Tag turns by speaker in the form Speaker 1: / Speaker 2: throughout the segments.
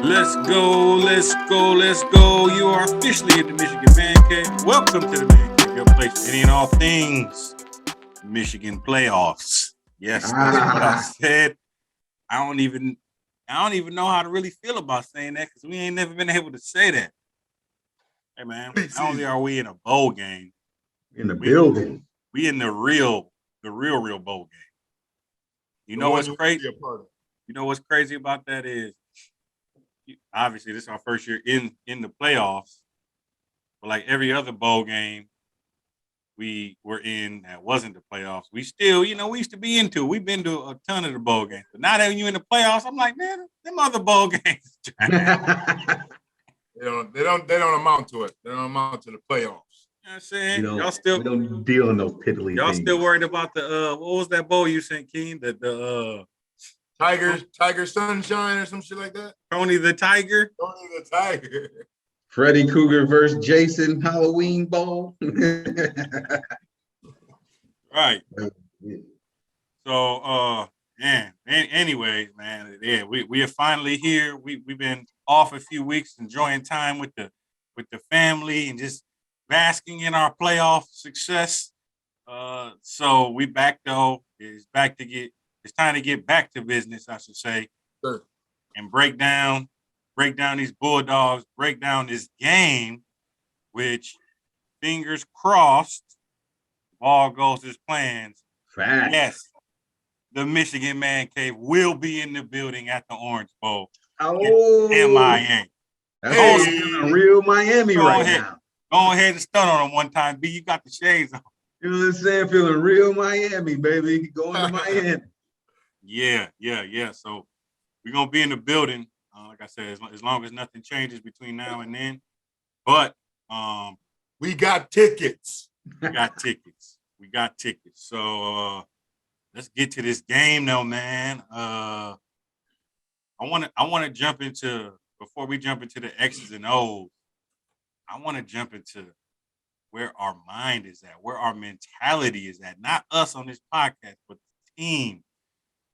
Speaker 1: Let's go, let's go, let's go. You are officially at the Michigan Man Cave. Welcome to the Man Cave, your place for any and all things Michigan playoffs. Yes, that's what I said. I don't even know how to really feel about saying that because we ain't never been able to say that. Hey man, not only are we in a bowl game,
Speaker 2: in the building,
Speaker 1: we in the real bowl game. You know what's crazy? You know what's crazy about that is obviously this is our first year in the playoffs, but like every other bowl game we were in that wasn't the playoffs, we still, we used to be into. We've been to a ton of the bowl games, but now that you in the playoffs, I'm like, man, them other bowl games.
Speaker 3: They don't amount to it. They don't amount to the playoffs.
Speaker 1: You know what I'm saying?
Speaker 2: We don't deal in those piddly
Speaker 1: y'all
Speaker 2: things.
Speaker 1: Still worried about the what was that bowl you sent, Keen? The
Speaker 3: Tiger Sunshine or some shit like that.
Speaker 1: Tony the Tiger.
Speaker 2: Freddy Cougar versus Jason Halloween Bowl.
Speaker 1: Right. So anyway, man, yeah, we are finally here. We've been off a few weeks, enjoying time with the family and just basking in our playoff success. So we back though. It's time to get back to business, I should say.
Speaker 3: Sure.
Speaker 1: And break down these Bulldogs, break down this game, which fingers crossed, all goes as plans.
Speaker 2: Fact.
Speaker 1: Yes, the Michigan Man Cave will be in the building at the Orange Bowl.
Speaker 2: Oh,
Speaker 1: MIA.
Speaker 2: That's real Miami now.
Speaker 1: Go ahead and stun on them one time, B. You got the shades on.
Speaker 2: You know what I'm saying? Feeling real Miami, baby. Going to Miami.
Speaker 1: Yeah. So we're gonna be in the building. Like I said, as long as nothing changes between now and then. But
Speaker 3: we got tickets.
Speaker 1: We got tickets. So let's get to this game though, man. I wanna jump into, before we jump into the X's and O's, I want to jump into where our mind is at, where our mentality is at. Not us on this podcast, but the team.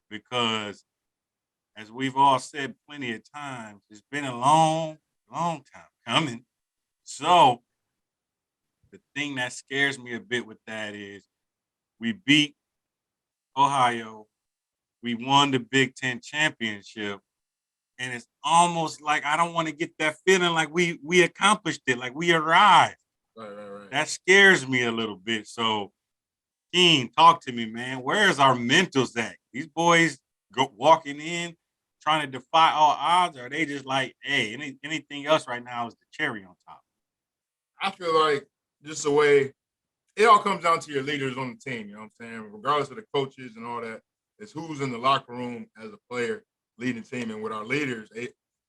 Speaker 1: Because as we've all said plenty of times, it's been a long time coming. So the thing that scares me a bit with that is we beat Ohio. We won the Big Ten championship. And it's almost like I don't want to get that feeling like we accomplished it, like we arrived.
Speaker 3: Right.
Speaker 1: That scares me a little bit. So, Keen, talk to me, man. Where's our mentals at? These boys walking in, trying to defy all odds, or are they just like, hey, anything else right now is the cherry on top?
Speaker 3: I feel like just the way it all comes down to your leaders on the team, you know what I'm saying? Regardless of the coaches and all that, it's who's in the locker room as a player leading team. And with our leaders,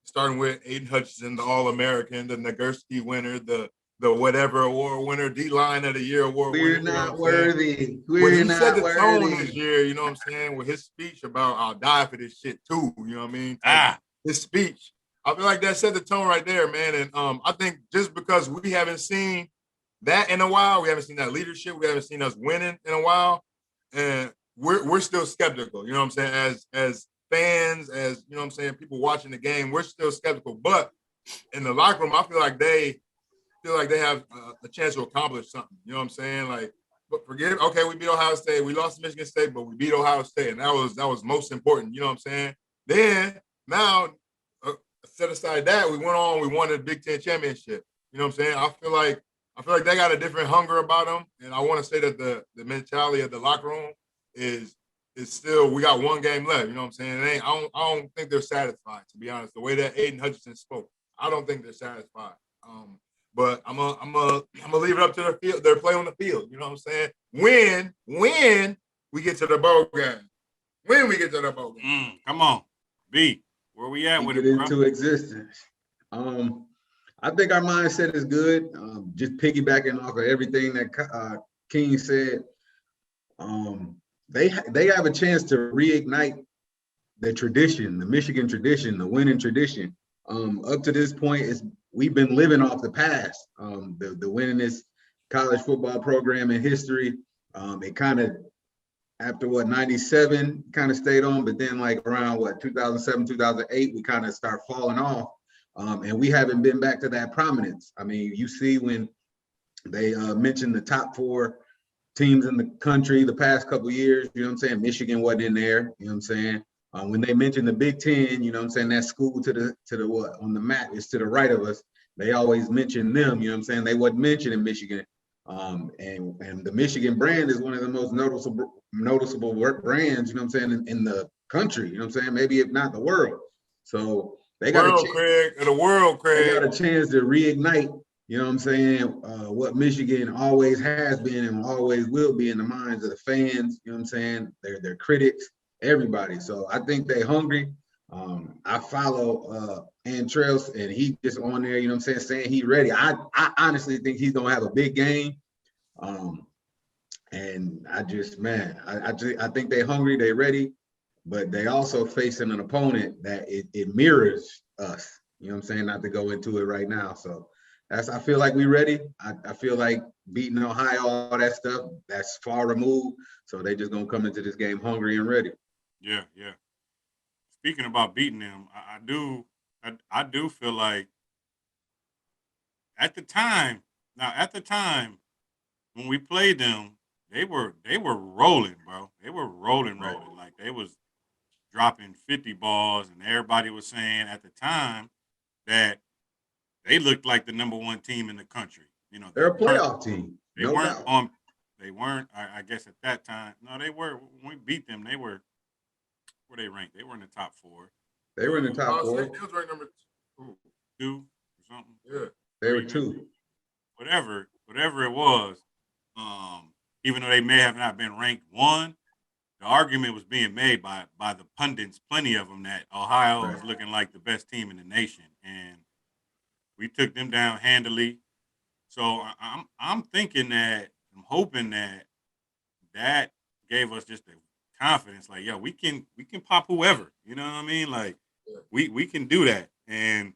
Speaker 3: starting with Aiden Hutchinson, the All-American, the Nagurski winner, the whatever award winner, D-Line of the Year award winner.
Speaker 2: We're not worthy.
Speaker 3: When he set the tone this year, you know what I'm saying, with his speech about I'll die for this shit too, you know what I mean? His speech, I feel like that set the tone right there, man. And I think just because we haven't seen that in a while, we haven't seen that leadership, we haven't seen us winning in a while, and we're still skeptical, you know what I'm saying, as fans, as, you know what I'm saying, people watching the game, we're still skeptical. But in the locker room, I feel like they have a chance to accomplish something. You know what I'm saying? Like, but okay, we beat Ohio State. We lost to Michigan State, but we beat Ohio State, and that was most important. You know what I'm saying? Then now, set aside that, we won the Big Ten championship. You know what I'm saying? I feel like they got a different hunger about them, and I want to say that the mentality of the locker room is still, we got one game left. You know what I'm saying? I don't think they're satisfied, to be honest. The way that Aiden Hutchinson spoke, I don't think they're satisfied. But I'm gonna leave it up to their play on the field. You know what I'm saying? When we get to the bowl game.
Speaker 1: Come on, B. Where we at with it, bro?
Speaker 2: Into existence. I think our mindset is good. Just piggybacking off of everything that King said. They have a chance to reignite the tradition, the Michigan tradition, the winning tradition. Up to this point, we've been living off the past. The winningest college football program in history. It kind of after what 97 kind of stayed on, but then like around what 2007, 2008, we kind of start falling off. And we haven't been back to that prominence. I mean, you see when they mentioned the top 4 teams in the country the past couple of years, you know what I'm saying? Michigan wasn't in there, you know what I'm saying? When they mentioned the Big Ten, you know what I'm saying, that school to the what on the map is to the right of us. They always mention them, you know what I'm saying? They wasn't mentioning Michigan. And the Michigan brand is one of the most noticeable work brands, you know what I'm saying, in the country, you know what I'm saying? Maybe if not the world. So they got
Speaker 3: a chance
Speaker 2: to reignite, you know what I'm saying, what Michigan always has been and always will be in the minds of the fans, you know what I'm saying, their critics, everybody. So I think they hungry. I follow Antrell, and he just on there, you know what I'm saying he ready. I honestly think he's gonna have a big game. And I just, man, I think they hungry, they ready, but they also facing an opponent that it mirrors us. You know what I'm saying? Not to go into it right now. So I feel like we ready. I feel like beating Ohio, all that stuff, that's far removed. So they just gonna come into this game hungry and ready.
Speaker 1: Yeah. Speaking about beating them, I do feel like at the time when we played them, they were rolling, bro. They were rolling. Like they was dropping 50 balls, and everybody was saying at the time that they looked like the number 1 team in the country. You know,
Speaker 2: they're a playoff team.
Speaker 1: They weren't on. They weren't. I guess at that time, no, they were. When we beat them, they were. Where they ranked? They were in the top 4.
Speaker 2: They were in the top 4.
Speaker 3: They was ranked number
Speaker 1: 2 or something.
Speaker 3: Yeah,
Speaker 2: they were 2.
Speaker 1: Whatever it was. Even though they may have not been ranked 1, the argument was being made by the pundits, plenty of them, that Ohio is looking like the best team in the nation, and we took them down handily. So I'm thinking that, I'm hoping that gave us just the confidence, like, yo, we can pop whoever, you know what I mean? Like we can do that. And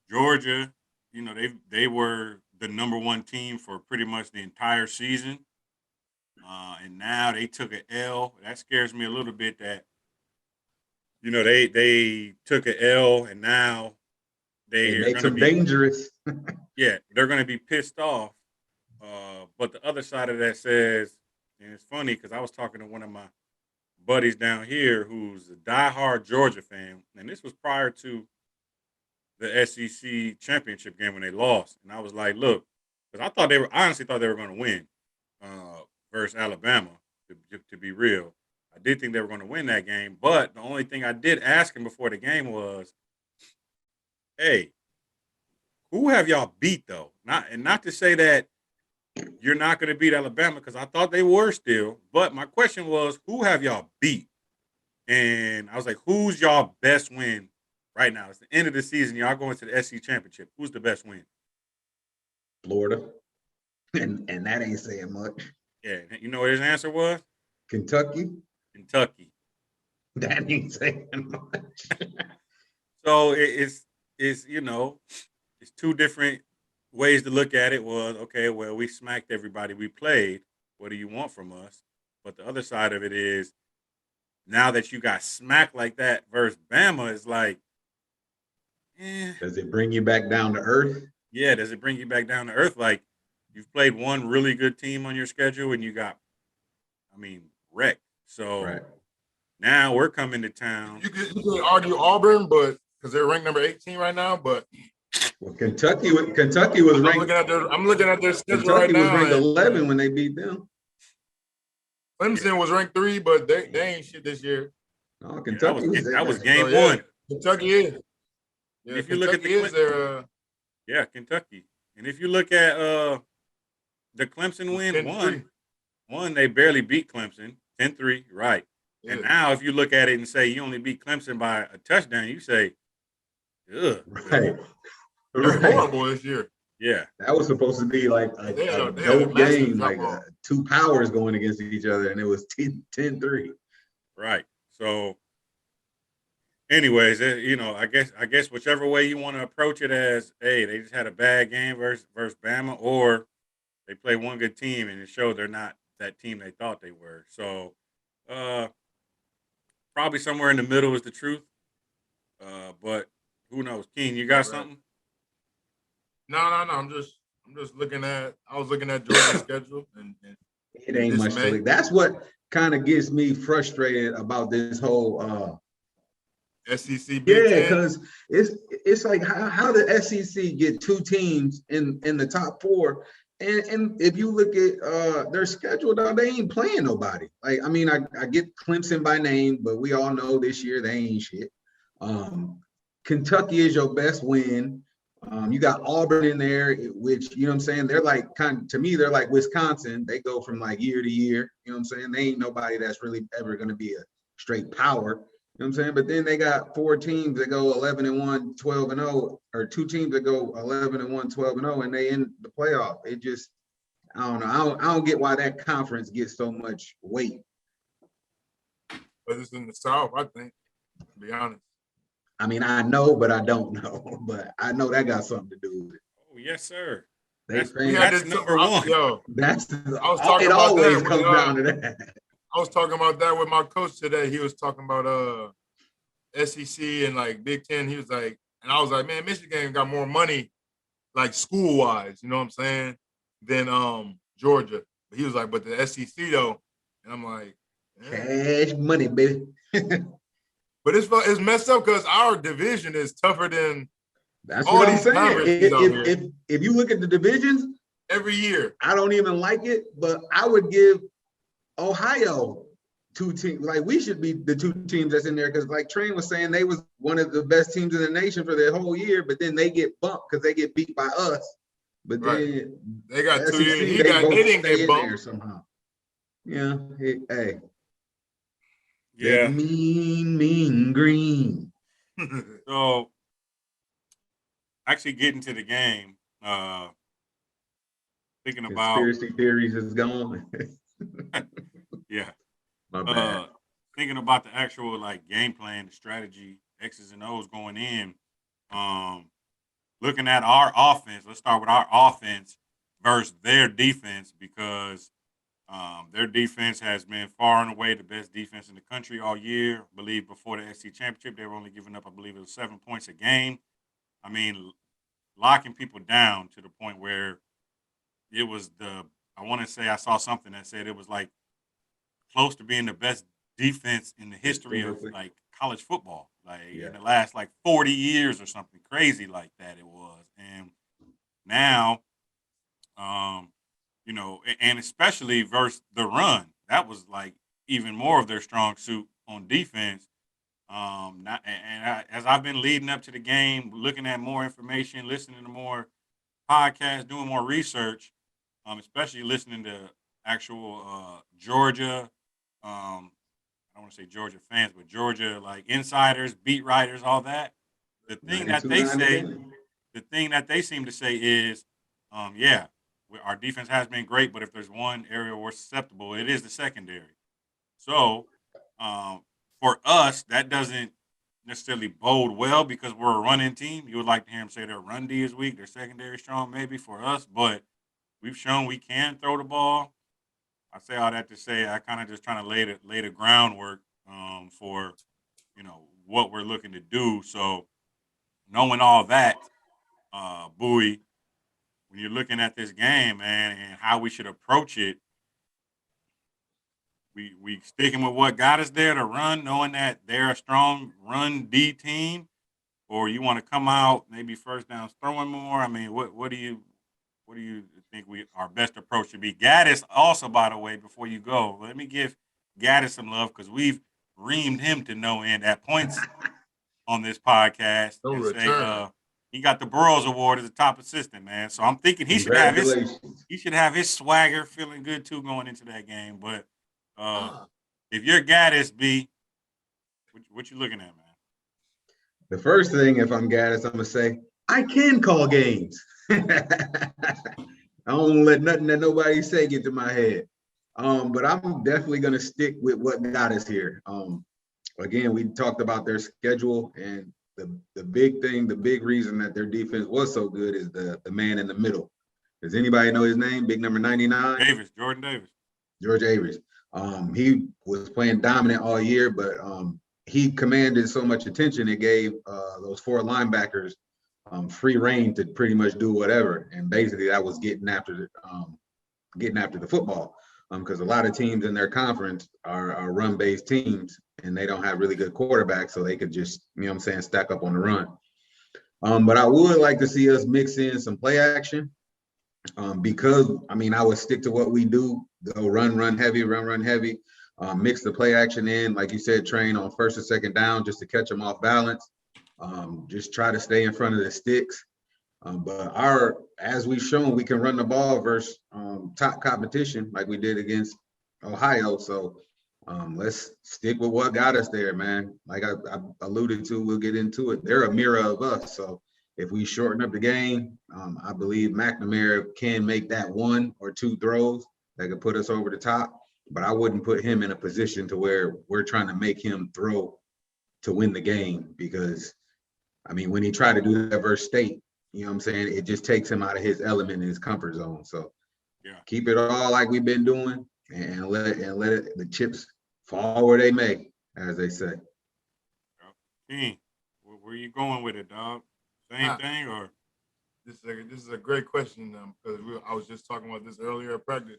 Speaker 1: Georgia, you know, they were the number 1 team for pretty much the entire season. And now they took an L. That scares me a little bit that, you know, they took an L, and now
Speaker 2: it makes them dangerous.
Speaker 1: Yeah, they're going to be pissed off. But the other side of that says, and it's funny because I was talking to one of my buddies down here who's a diehard Georgia fan, and this was prior to the SEC championship game when they lost. And I was like, look, because I honestly thought they were going to win versus Alabama, to be real. I did think they were going to win that game, but the only thing I did ask him before the game was, hey, who have y'all beat though? Not to say that you're not going to beat Alabama, because I thought they were still, but my question was, who have y'all beat? And I was like, who's y'all best win right now? It's the end of the season. Y'all going to the SEC championship. Who's the best win?
Speaker 2: Florida. And that ain't saying much.
Speaker 1: Yeah, you know what his answer was?
Speaker 2: Kentucky. That ain't saying much.
Speaker 1: So it's you know, it's 2 different ways to look at it. Was, okay, well, we smacked everybody we played. What do you want from us? But the other side of it is, now that you got smacked like that versus Bama, is like,
Speaker 2: does it bring you back down to earth?
Speaker 1: Yeah, does it bring you back down to earth? Like, you've played one really good team on your schedule and you got, wrecked. So now we're coming to town.
Speaker 3: You could argue Auburn, but because they're ranked number 18 right now, but
Speaker 2: well, Kentucky was ranked.
Speaker 3: I'm looking at their schedule
Speaker 2: Kentucky
Speaker 3: right now.
Speaker 2: Was ranked 11 when they beat them.
Speaker 3: Clemson was ranked 3, but they ain't shit this year.
Speaker 2: No, Kentucky
Speaker 1: that was game 1.
Speaker 3: Kentucky is. Yeah,
Speaker 1: if you look at Kentucky. And if you look at the Clemson win, one, they barely beat Clemson, 10-3, right. Yeah. And now if you look at it and say you only beat Clemson by a touchdown, you say, ugh.
Speaker 2: Right.
Speaker 3: They're horrible this year.
Speaker 1: Yeah.
Speaker 2: That was supposed to be like a dope game, like 2 powers going against each other, and it was 10-3.
Speaker 1: Right. So anyways, I guess whichever way you want to approach it, as, hey, they just had a bad game versus Bama, or they play one good team and it showed they're not that team they thought they were. So probably somewhere in the middle is the truth. But who knows? King, you got
Speaker 3: All right.
Speaker 1: something?
Speaker 3: No. I'm just looking at. I was looking at Georgia's schedule, and
Speaker 2: It ain't
Speaker 3: this
Speaker 2: much to
Speaker 3: May.
Speaker 2: look. That's what kind of gets me frustrated about this whole
Speaker 3: SEC Big
Speaker 2: yeah,
Speaker 3: Ten.
Speaker 2: because it's like how the SEC get two teams in the top four, and if you look at their schedule, now they ain't playing nobody. Like I mean, I get Clemson by name, but we all know this year they ain't shit. Kentucky is your best win. You got Auburn in there, which you know what I'm saying. They're like to me, they're like Wisconsin. They go from like year to year. You know what I'm saying. They ain't nobody that's really ever going to be a straight power. You know what I'm saying? But then they got four teams that go 11-1, 12-0, or two teams that go 11-1, 12-0, and they in the playoff. It just, I don't know. I don't get why that conference gets so much weight.
Speaker 3: But it's in the South, I think, to be honest.
Speaker 2: I mean, I know, but I don't know. But I know that got something to do with it.
Speaker 1: Oh, yes, sir.
Speaker 2: That's
Speaker 1: number one.
Speaker 3: Yo,
Speaker 2: that's
Speaker 3: I was talking
Speaker 2: it
Speaker 3: about
Speaker 2: always
Speaker 3: that
Speaker 2: comes
Speaker 3: with,
Speaker 2: down to that.
Speaker 3: I was talking about that with my coach today. He was talking about SEC and like Big Ten. He was like, and I was like, man, Michigan got more money, like school wise, you know what I'm saying, than Georgia. But he was like, but the SEC though, and I'm like,
Speaker 2: cash money, baby.
Speaker 3: But it's messed up because our division is tougher than
Speaker 2: that's
Speaker 3: all
Speaker 2: what I'm
Speaker 3: these
Speaker 2: saying.
Speaker 3: conferences out here.
Speaker 2: If you look at the divisions
Speaker 3: Every year,
Speaker 2: I don't even like it, but I would give Ohio two teams. Like we should be the two teams that's in there because, like Train was saying, they was one of the best teams in the nation for the whole year, but then they get bumped because they get beat by us. But then
Speaker 3: they got
Speaker 2: the
Speaker 3: 2
Speaker 2: SEC,
Speaker 3: years.
Speaker 2: they
Speaker 3: didn't
Speaker 2: stay
Speaker 3: get
Speaker 2: in
Speaker 3: bumped
Speaker 2: there somehow. Yeah, hey,
Speaker 1: Yeah.
Speaker 2: that mean green.
Speaker 1: So actually getting to the game, thinking about
Speaker 2: Conspiracy theories is gone.
Speaker 1: yeah.
Speaker 2: My bad.
Speaker 1: Thinking about the actual like game plan, the strategy, X's and O's going in. Looking at our offense, let's start with our offense versus their defense because their defense has been far and away the best defense in the country all year. I believe before the SC championship, they were only giving up, I believe it was 7 points a game. I mean, locking people down to the point where it was I want to say I saw something that said it was like close to being the best defense in the history of like college football, like in the last like 40 years or something crazy like that it was. And now, you know, and especially versus the run, that was like even more of their strong suit on defense. As I've been leading up to the game, looking at more information, listening to more podcasts, doing more research, especially listening to actual Georgia. I don't want to say Georgia fans, but Georgia like insiders, beat writers, all that. The thing that they say, the thing that they seem to say is, yeah, our defense has been great, but if there's one area we're susceptible, it is the secondary. So for us, that doesn't necessarily bode well because we're a running team. You would like to hear them say their run D is weak, their secondary strong, maybe for us, but we've shown we can throw the ball. I say all that to say I kind of just trying to lay the groundwork for what we're looking to do. So knowing all that, Bowie, when you're looking at this game, man, and how we should approach it, we sticking with what got us there to run, knowing that they're a strong run D team, or you want to come out maybe first downs throwing more. I mean, what do you think our best approach should be? Gaddis also, by the way, before you go, let me give Gaddis some love because we've reamed him to no end at points on this podcast.
Speaker 3: No
Speaker 1: and
Speaker 3: return.
Speaker 1: Say, he got the Burroughs Award as a top assistant, man. So I'm thinking he should have his swagger feeling good too going into that game. But if you're Gaddis, B, what you looking at, man?
Speaker 2: The first thing, if I'm Gaddis, I'm gonna say I can call games. I don't let nothing that nobody say get to my head. But I'm definitely gonna stick with what got us here. Again, we talked about their schedule, and the big thing, the big reason that their defense was so good is the man in the middle. Does anybody know his name? Big number 99?
Speaker 1: Jordan Davis.
Speaker 2: George Avery's. He was playing dominant all year, but he commanded so much attention it gave those four linebackers free reign to pretty much do whatever. And basically, that was getting after the football. Because a lot of teams in their conference are run-based teams, and they don't have really good quarterbacks, so they could just, stack up on the run. But I would like to see us mix in some play action. Because I would stick to what we do, go run heavy, mix the play action in, like you said, train on first and second down just to catch them off balance. Just try to stay in front of the sticks. But as we've shown, we can run the ball versus top competition like we did against Ohio. So let's stick with what got us there, man. Like I alluded to, we'll get into it. They're a mirror of us. So if we shorten up the game, I believe McNamara can make that one or two throws that could put us over the top. But I wouldn't put him in a position to where we're trying to make him throw to win the game, because when he tried to do that versus State, it just takes him out of his element in his comfort zone. So keep it all like we've been doing, and let the chips fall where they may, as they say.
Speaker 1: King, where you going with it, dog? Same thing, or
Speaker 3: this is a great question, because I was just talking about this earlier at practice.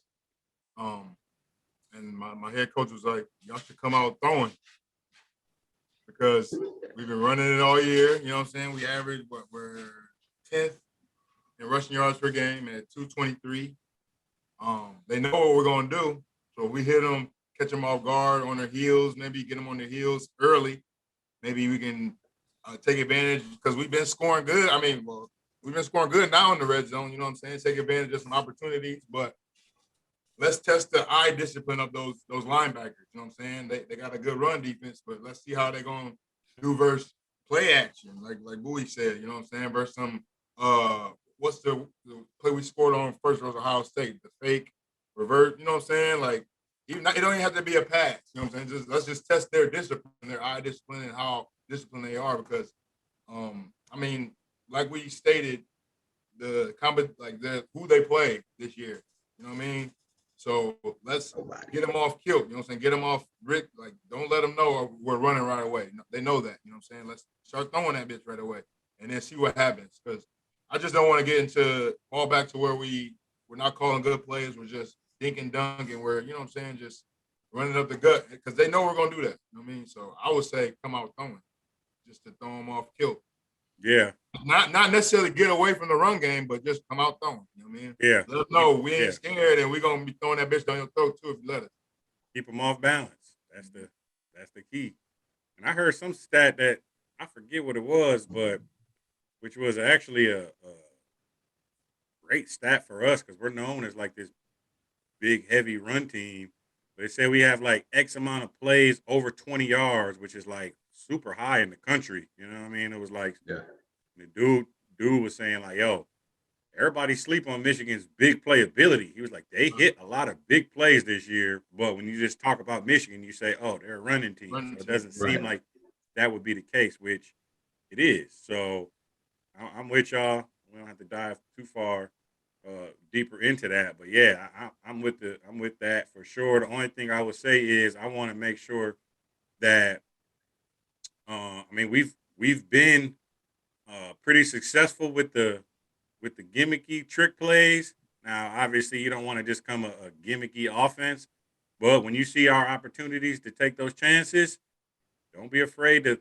Speaker 3: And my head coach was like, y'all should come out throwing, because we've been running it all year. You know what I'm saying? We average we're 10th in rushing yards per game at 223. They know what we're gonna do, so we hit them, catch them off guard on their heels, maybe get them on their heels early. Maybe we can take advantage, because we've been scoring good. We've been scoring good now in the red zone. You know what I'm saying? Take advantage of some opportunities, but let's test the eye discipline of those linebackers. You know what I'm saying? They got a good run defense, but let's see how they're gonna do versus play action, like Bowie said. You know what I'm saying? Versus some what's the play we scored on first versus Ohio State? The fake revert. You know what I'm saying? Like, it don't even have to be a pass. You know what I'm saying? Let's just test their discipline, their eye discipline, and how disciplined they are. Because like we stated, who they play this year. You know what I mean? So let's get them off kilt. You know what I'm saying? Get them off Rick. Like, don't let them know we're running right away. They know that. You know what I'm saying? Let's start throwing that bitch right away, and then see what happens. Because I just don't want to fall back to where we're not calling good plays. We're just dink and dunk, and we're, you know what I'm saying, just running up the gut, because they know we're gonna do that. You know what I mean? So I would say come out throwing, just to throw them off kilt.
Speaker 1: Yeah.
Speaker 3: Not necessarily get away from the run game, but just come out throwing. You know what I mean?
Speaker 1: Yeah.
Speaker 3: Let us know we ain't scared, and we're gonna be throwing that bitch down your throat too if you let us.
Speaker 1: Keep them off balance. That's the key. And I heard some stat that I forget what it was, but which was actually a great stat for us, because we're known as like this big heavy run team. But they say we have like X amount of plays over 20 yards, which is like super high in the country. You know what I mean? It was like, the dude was saying like, yo, everybody sleep on Michigan's big playability. He was like, they hit a lot of big plays this year, but when you just talk about Michigan, you say, oh, they're a running team. So it doesn't seem like that would be the case, which it is. So I'm with y'all. We don't have to dive too far deeper into that, but yeah, I'm with that for sure. The only thing I would say is I want to make sure that we've been pretty successful with the gimmicky trick plays. Now, obviously, you don't want to just come a gimmicky offense, but when you see our opportunities to take those chances, don't be afraid to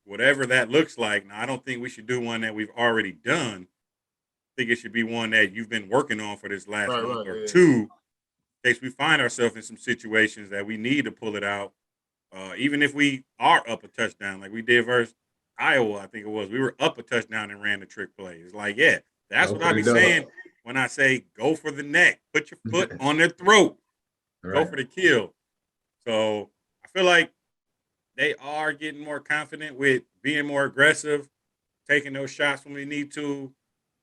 Speaker 1: whatever that looks like. Now, I don't think we should do one that we've already done. I think it should be one that you've been working on for this last month or two, in case we find ourselves in some situations that we need to pull it out. Even if we are up a touchdown, like we did versus Iowa, I think it was. We were up a touchdown and ran the trick play. It's like, yeah, that's what I be saying when I say go for the neck, put your foot on their throat, go for the kill. So I feel like they are getting more confident with being more aggressive, taking those shots when we need to.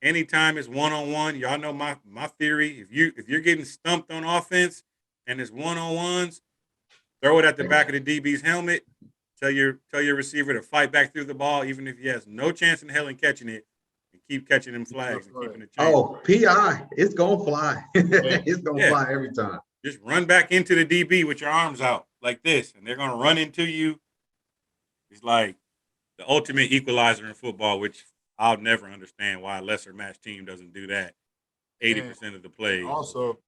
Speaker 1: Anytime it's one-on-one, y'all know my theory. If you're getting stumped on offense and it's one-on-ones, throw it at the back of the DB's helmet. Tell your receiver to fight back through the ball, even if he has no chance in hell in catching it, and keep catching them flags and keeping it.
Speaker 2: Oh, PI, it's gonna fly. It's gonna fly every time.
Speaker 1: just run back into the DB with your arms out like this, and they're gonna run into you. It's like the ultimate equalizer in football, which I'll never understand why a lesser match team doesn't do that 80% of the
Speaker 3: And
Speaker 1: plays.
Speaker 3: also,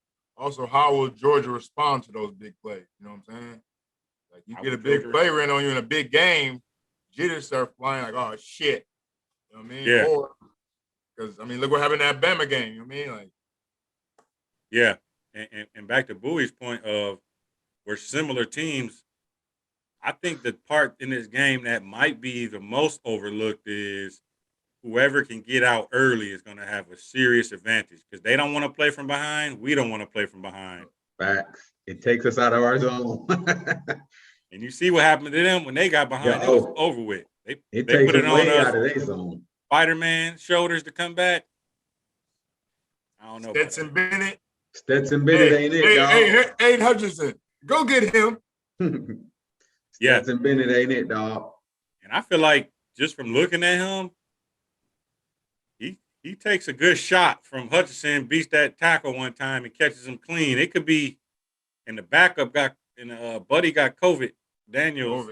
Speaker 3: how will Georgia respond to those big plays? You know what I'm saying? Like you get a big play ran on you in a big game, jitters start flying like, oh shit. You know what I mean?
Speaker 1: Yeah.
Speaker 3: Or because I mean, look what happened in that Bama game. You know what I mean? Like,
Speaker 1: yeah. And back to Bowie's point of we're similar teams. I think the part in this game that might be the most overlooked is whoever can get out early is going to have a serious advantage because they don't want to play from behind. We don't want to play from behind.
Speaker 2: Facts. It takes us out of our zone.
Speaker 1: And you see what happened to them when they got behind. It was over with. They
Speaker 2: takes
Speaker 1: put it
Speaker 2: us
Speaker 1: on
Speaker 2: way
Speaker 1: us.
Speaker 2: out of their zone.
Speaker 1: Spider-Man shoulders to come back. I don't know.
Speaker 3: Stetson Bennett.
Speaker 2: Stetson Bennett ain't it, dog.
Speaker 3: Hey, Hutchinson, go get him.
Speaker 2: Stetson Bennett ain't it, dog.
Speaker 1: And I feel like just from looking at him, he takes a good shot from Hutchinson, beats that tackle one time and catches him clean. It could be, and the backup Buddy got COVID. Daniels.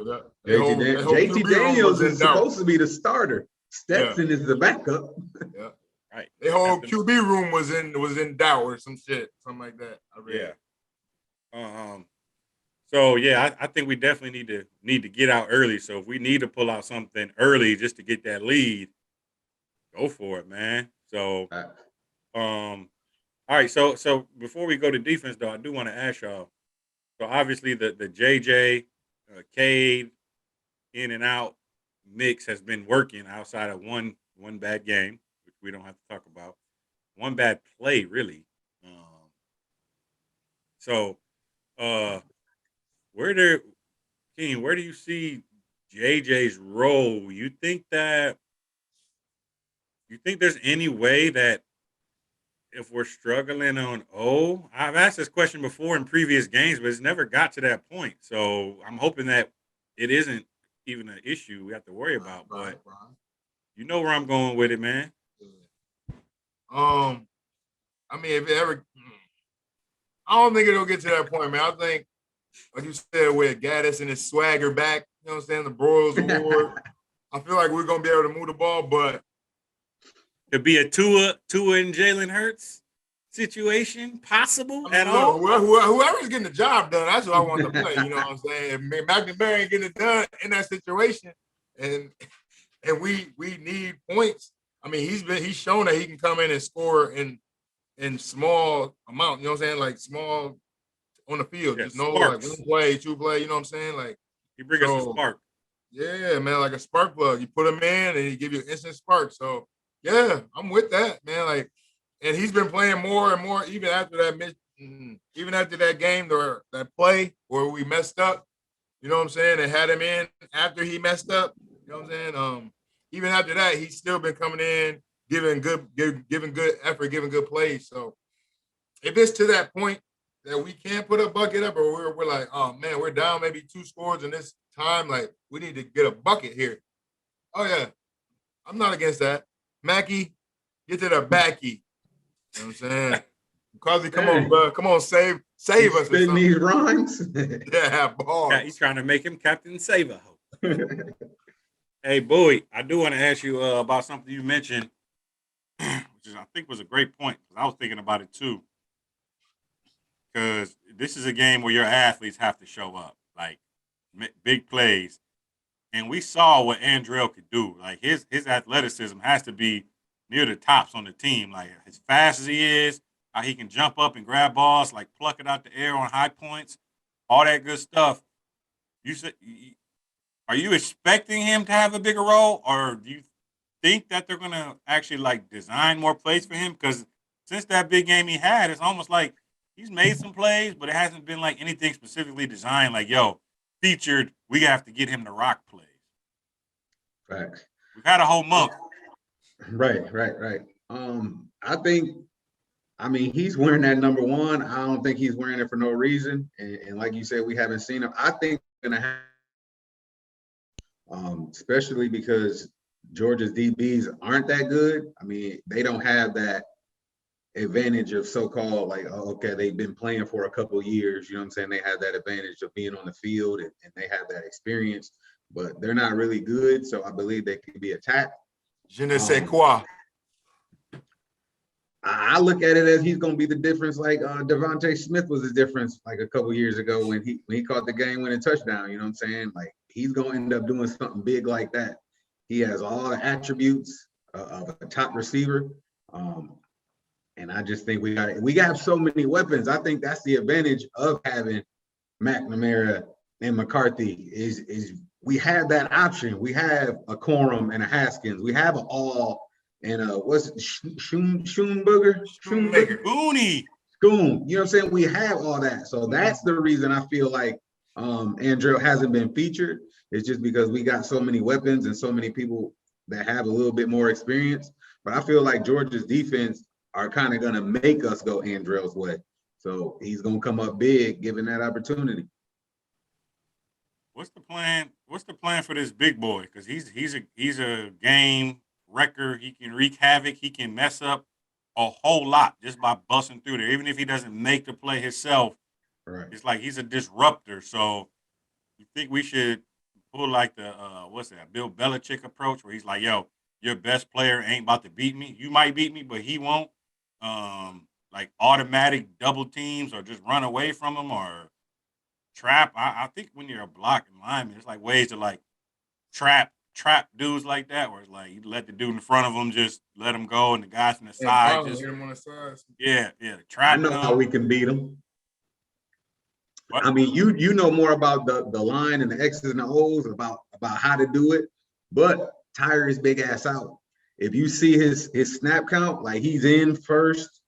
Speaker 2: JT Daniels is supposed to be the starter. Stetson is the backup.
Speaker 3: Yeah.
Speaker 1: Right.
Speaker 3: The whole QB room was in doubt or some shit, something like that.
Speaker 1: Yeah. So yeah, I think we definitely need to get out early. So if we need to pull out something early just to get that lead, go for it, man. So, all right. So before we go to defense, though, I do want to ask y'all. So obviously the JJ, Cade, in and out mix has been working outside of one bad game, which we don't have to talk about. One bad play, really. Where do you see JJ's role? You think there's any way that if we're struggling on I've asked this question before in previous games, but it's never got to that point. So I'm hoping that it isn't even an issue we have to worry about. But you know where I'm going with it, man.
Speaker 3: I mean, if it ever, I don't think it'll get to that point, man. I think, like you said, with Gaddis and his swagger back, you know what I'm saying, the Broyles Award, I feel like we're gonna be able to move the ball, but
Speaker 1: could be a Tua and Jalen Hurts situation possible at all?
Speaker 3: Whoever's getting the job done, that's what I want to play. You know what I'm saying? If McNamara ain't getting it done in that situation, and we need points. I mean, he's shown that he can come in and score in small amount. You know what I'm saying? Like small on the field. Just no like 1 play, 2 play. You know what I'm saying? Like
Speaker 1: he bring us a spark.
Speaker 3: Yeah, man, like a spark plug. You put him in, and he give you an instant spark. So yeah, I'm with that, man. Like, and he's been playing more and more, even after that game, or that play where we messed up. You know what I'm saying? And had him in after he messed up. You know what I'm saying? Even after that, he's still been coming in, giving good effort, giving good plays. So if it's to that point that we can't put a bucket up, or we're like, oh man, we're down maybe 2 scores in this time, like we need to get a bucket here. Oh yeah, I'm not against that. Mackie, get to the backy. You know what I'm saying? Causey, come on, bro. Come on, save us.
Speaker 2: Spitting these rhymes.
Speaker 3: Yeah, balls.
Speaker 1: Yeah, he's trying to make him Captain Saver. Hey, Bowie, I do want to ask you about something you mentioned, which I think was a great point, because I was thinking about it too. Because this is a game where your athletes have to show up, like big plays. And we saw what Andrell could do. Like his athleticism has to be near the tops on the team. Like as fast as he is, how he can jump up and grab balls, like pluck it out the air on high points, all that good stuff. Are you expecting him to have a bigger role, or do you think that they're gonna actually like design more plays for him? Because since that big game he had, it's almost like he's made some plays, but it hasn't been like anything specifically designed. Like, featured, we have to get him to rock plays.
Speaker 2: Facts.
Speaker 1: We've had a whole month.
Speaker 2: Right. I mean, he's wearing that number 1. I don't think he's wearing it for no reason. And like you said, we haven't seen him. I think we're gonna have, especially because Georgia's DBs aren't that good. I mean, they don't have that advantage of so-called like, oh, okay, they've been playing for a couple of years. You know what I'm saying? They have that advantage of being on the field and they have that experience, but they're not really good. So I believe they can be attacked.
Speaker 3: Je ne sais quoi.
Speaker 2: I look at it as he's going to be the difference, like Devontae Smith was the difference like a couple years ago when he caught the game-winning touchdown. You know what I'm saying? Like he's going to end up doing something big like that. He has all the attributes of a top receiver, and I just think we got so many weapons. I think that's the advantage of having McNamara and McCarthy is we have that option. We have a Corum and a Haskins. We have an All and what's it, Schoonberger?
Speaker 1: Booney.
Speaker 2: Schoon. You know what I'm saying? We have all that. So that's the reason I feel like Andrell hasn't been featured. It's just because we got so many weapons and so many people that have a little bit more experience. But I feel like Georgia's defense are kind of going to make us go Andrell's way. So he's going to come up big given that opportunity.
Speaker 1: What's the plan? What's the plan for this big boy? Because he's a game wrecker. He can wreak havoc. He can mess up a whole lot just by busting through there. Even if he doesn't make the play himself,
Speaker 2: Right.
Speaker 1: It's like he's a disruptor. So you think we should pull like the what's that, Bill Belichick approach, where he's like, "Yo, your best player ain't about to beat me. You might beat me, but he won't." Like automatic double teams, or just run away from him, or trap. I think when you're a blocking lineman, there's like ways to like trap dudes like that, where it's like you let the dude in front of them just let him go, and the guys on the side just
Speaker 3: hit him on the sides.
Speaker 1: yeah,
Speaker 2: I
Speaker 1: trap
Speaker 2: know
Speaker 1: them.
Speaker 2: how we can beat them.
Speaker 1: What?
Speaker 2: I mean, you know more about the line and the X's and the O's about how to do it, but tire his big ass out. If you see his snap count, like he's in first,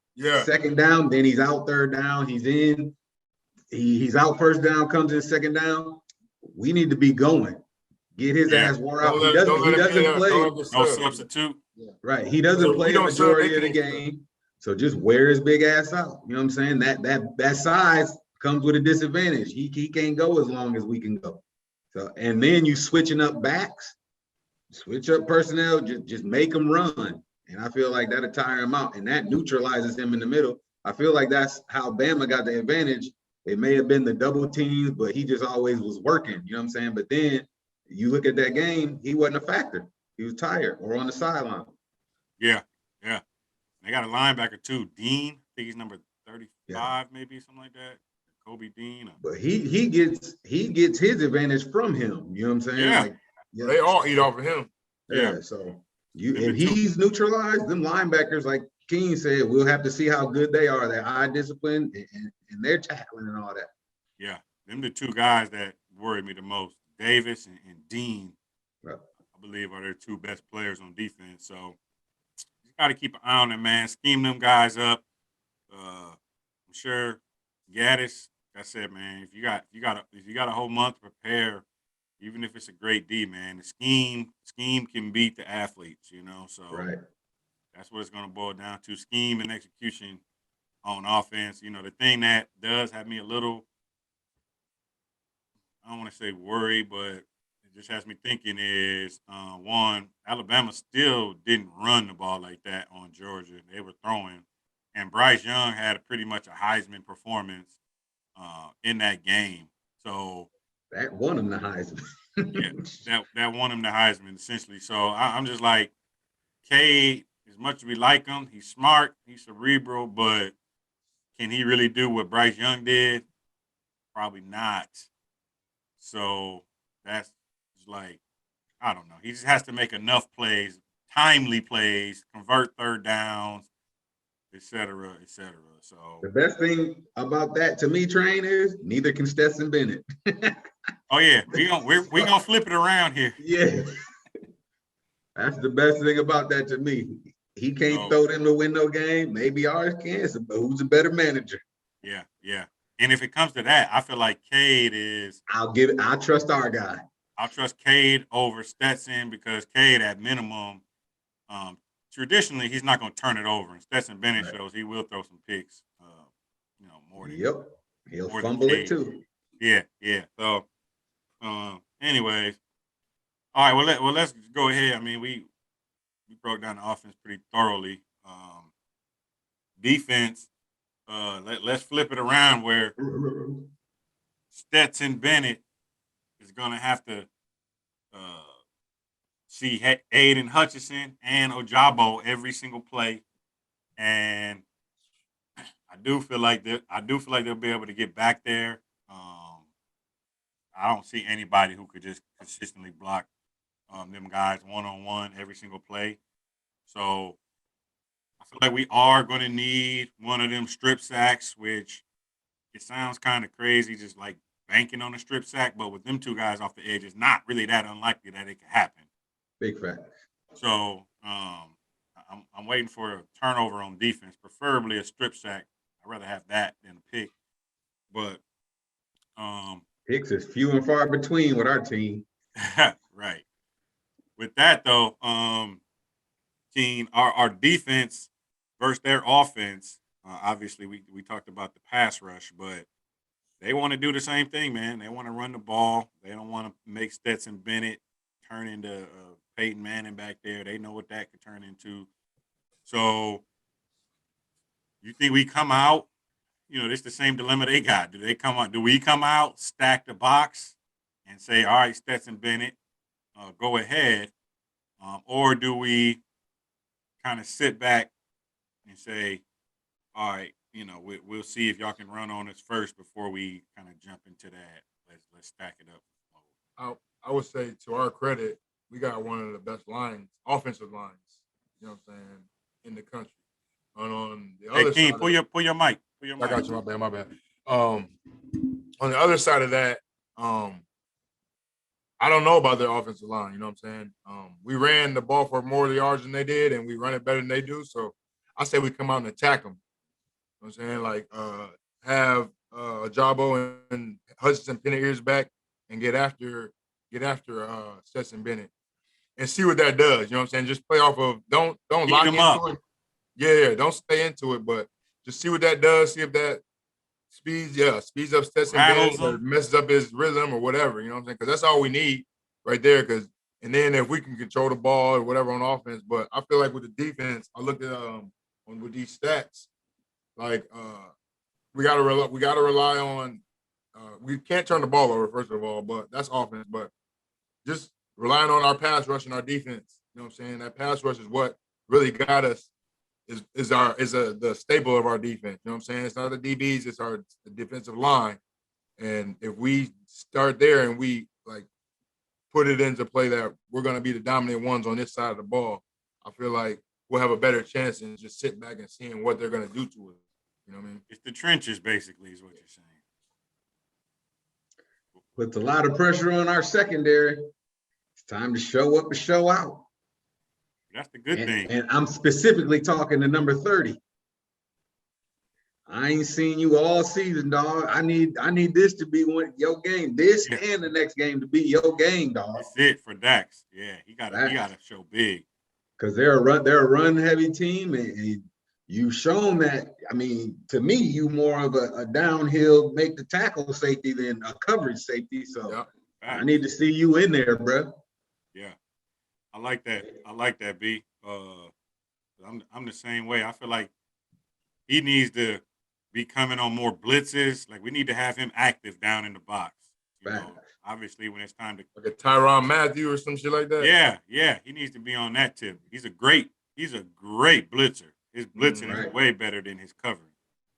Speaker 2: second down, then he's out third down, he's in, he's out first down, comes in second down. We need to be going. Get his ass wore out. He doesn't play.
Speaker 1: No substitute.
Speaker 2: Right. He doesn't play the majority of the game. So just wear his big ass out. You know what I'm saying? That size comes with a disadvantage. He can't go as long as we can go. So, and then you switching up backs, switch up personnel, just make them run. And I feel like that'll tire him out, and that neutralizes him in the middle. I feel like that's how Bama got the advantage. It may have been the double teams, but he just always was working. You know what I'm saying? But then you look at that game, he wasn't a factor. He was tired or on the sideline.
Speaker 1: Yeah. They got a linebacker too, Dean. I think he's number 35, maybe something like that. Kobe Dean.
Speaker 2: But he gets his advantage from him. You know what I'm saying?
Speaker 1: Yeah.
Speaker 2: Like,
Speaker 3: they all eat off of him.
Speaker 2: Yeah. So if he's neutralized, them linebackers, like King said, we'll have to see how good they are. Their eye discipline and their tackling and all that.
Speaker 1: Yeah, them the two guys that worry me the most. Davis and Dean, I believe, are their two best players on defense. So you got to keep an eye on them, man. Scheme them guys up. I'm sure Gaddis, like I said, man, if you got a whole month to prepare, even if it's a great D, man, the scheme can beat the athletes, you know. So that's what it's going to boil down to: scheme and execution on offense. You know, the thing that does have me a little, I don't want to say worried, but it just has me thinking is, one, Alabama still didn't run the ball like that on Georgia. They were throwing. And Bryce Young had pretty much a Heisman performance in that game. So
Speaker 2: that won him the Heisman.
Speaker 1: that won him the Heisman, essentially. So I'm just like, Cade, as much as we like him, he's smart, he's cerebral, but can he really do what Bryce Young did? Probably not. So that's like, I don't know. He just has to make enough plays, timely plays, convert third downs, et cetera, et cetera. So
Speaker 2: the best thing about that to me, Train, is neither can Stetson Bennett.
Speaker 1: Oh yeah, we're gonna flip it around here.
Speaker 2: Yeah, that's the best thing about that to me. He can't throw them the window game. Maybe ours can, but who's a better manager?
Speaker 1: Yeah. And if it comes to that, I feel like Cade is.
Speaker 2: I'll trust our guy.
Speaker 1: I'll trust Cade over Stetson because Cade, at minimum, traditionally he's not going to turn it over. And Stetson Bennett shows he will throw some picks. More than
Speaker 2: he'll fumble it too.
Speaker 1: Yeah. So, anyways, all right. Well, let's go ahead. I mean, we broke down the offense pretty thoroughly. defense, let's flip it around where Stetson Bennett is going to have to see Aiden Hutchinson and Ojabo every single play, and I do feel like they'll be able to get back there. I don't see anybody who could just consistently block them guys one-on-one every single play. So I feel like we are going to need one of them strip sacks, which it sounds kind of crazy, just like banking on a strip sack. But with them two guys off the edge, it's not really that unlikely that it could happen.
Speaker 2: Big fact.
Speaker 1: So I'm waiting for a turnover on defense, preferably a strip sack. I'd rather have that than a pick. But
Speaker 2: picks is few and far between with our team.
Speaker 1: Right. With that though, Keen, our defense versus their offense. Obviously, we talked about the pass rush, but they want to do the same thing, man. They want to run the ball. They don't want to make Stetson Bennett turn into Peyton Manning back there. They know what that could turn into. So, you think we come out? You know, it's the same dilemma they got. Do they come out? Do we come out, stack the box, and say, "All right, Stetson Bennett, go ahead," or do we kind of sit back and say, "All right, you know, we'll see if y'all can run on us first before we kind of jump into that. Let's stack it up."
Speaker 3: I would say, to our credit, we got one of the best offensive lines. You know what I'm saying, in the country. And on the other
Speaker 1: King,
Speaker 3: side,
Speaker 1: pull your mic. Pull your
Speaker 3: I
Speaker 1: mic.
Speaker 3: got you. My bad. On the other side of that, I don't know about their offensive line. You know what I'm saying? We ran the ball for more yards than they did, and we run it better than they do. So I say we come out and attack them. You know what I'm saying? Like, have Jabo and Hutchinson pin their ears back and get after Stetson Bennett and see what that does. You know what I'm saying? Just play off of don't lock into it. Yeah, don't stay into it, but just see what that does. See if that speeds up Stetson Bennett or messes up his rhythm or whatever. You know what I'm saying? Because that's all we need right there. And then if we can control the ball or whatever on offense, but I feel like with the defense, I looked at with these stats, like we gotta rely on. We can't turn the ball over, first of all, but that's offense. But just relying on our pass rush and our defense. You know what I'm saying? That pass rush is what really got us. Is the staple of our defense. You know what I'm saying? It's not the DBs, it's the defensive line. And if we start there and we like put it into play that we're going to be the dominant ones on this side of the ball, I feel like we'll have a better chance than just sit back and seeing what they're going to do to us. You know what I mean?
Speaker 1: It's the trenches, basically, is what you're saying.
Speaker 2: Puts a lot of pressure on our secondary. It's time to show up and show out.
Speaker 1: That's the good thing.
Speaker 2: And I'm specifically talking to number 30. I ain't seen you all season, dog. I need this to be your game. This and the next game to be your game, dog.
Speaker 1: That's it for Dax. Yeah, he gotta show big.
Speaker 2: Because they're a run heavy team, and you've shown that. I mean, to me, you more of a downhill make the tackle safety than a coverage safety. So I need to see you in there, bro.
Speaker 1: Yeah. I like that, B. I'm the same way. I feel like he needs to be coming on more blitzes. Like, we need to have him active down in the box. You know, obviously, when it's time to
Speaker 3: like a Tyrann Mathieu or some shit like that.
Speaker 1: Yeah, he needs to be on that tip. He's a great blitzer. His blitzing is way better than his covering.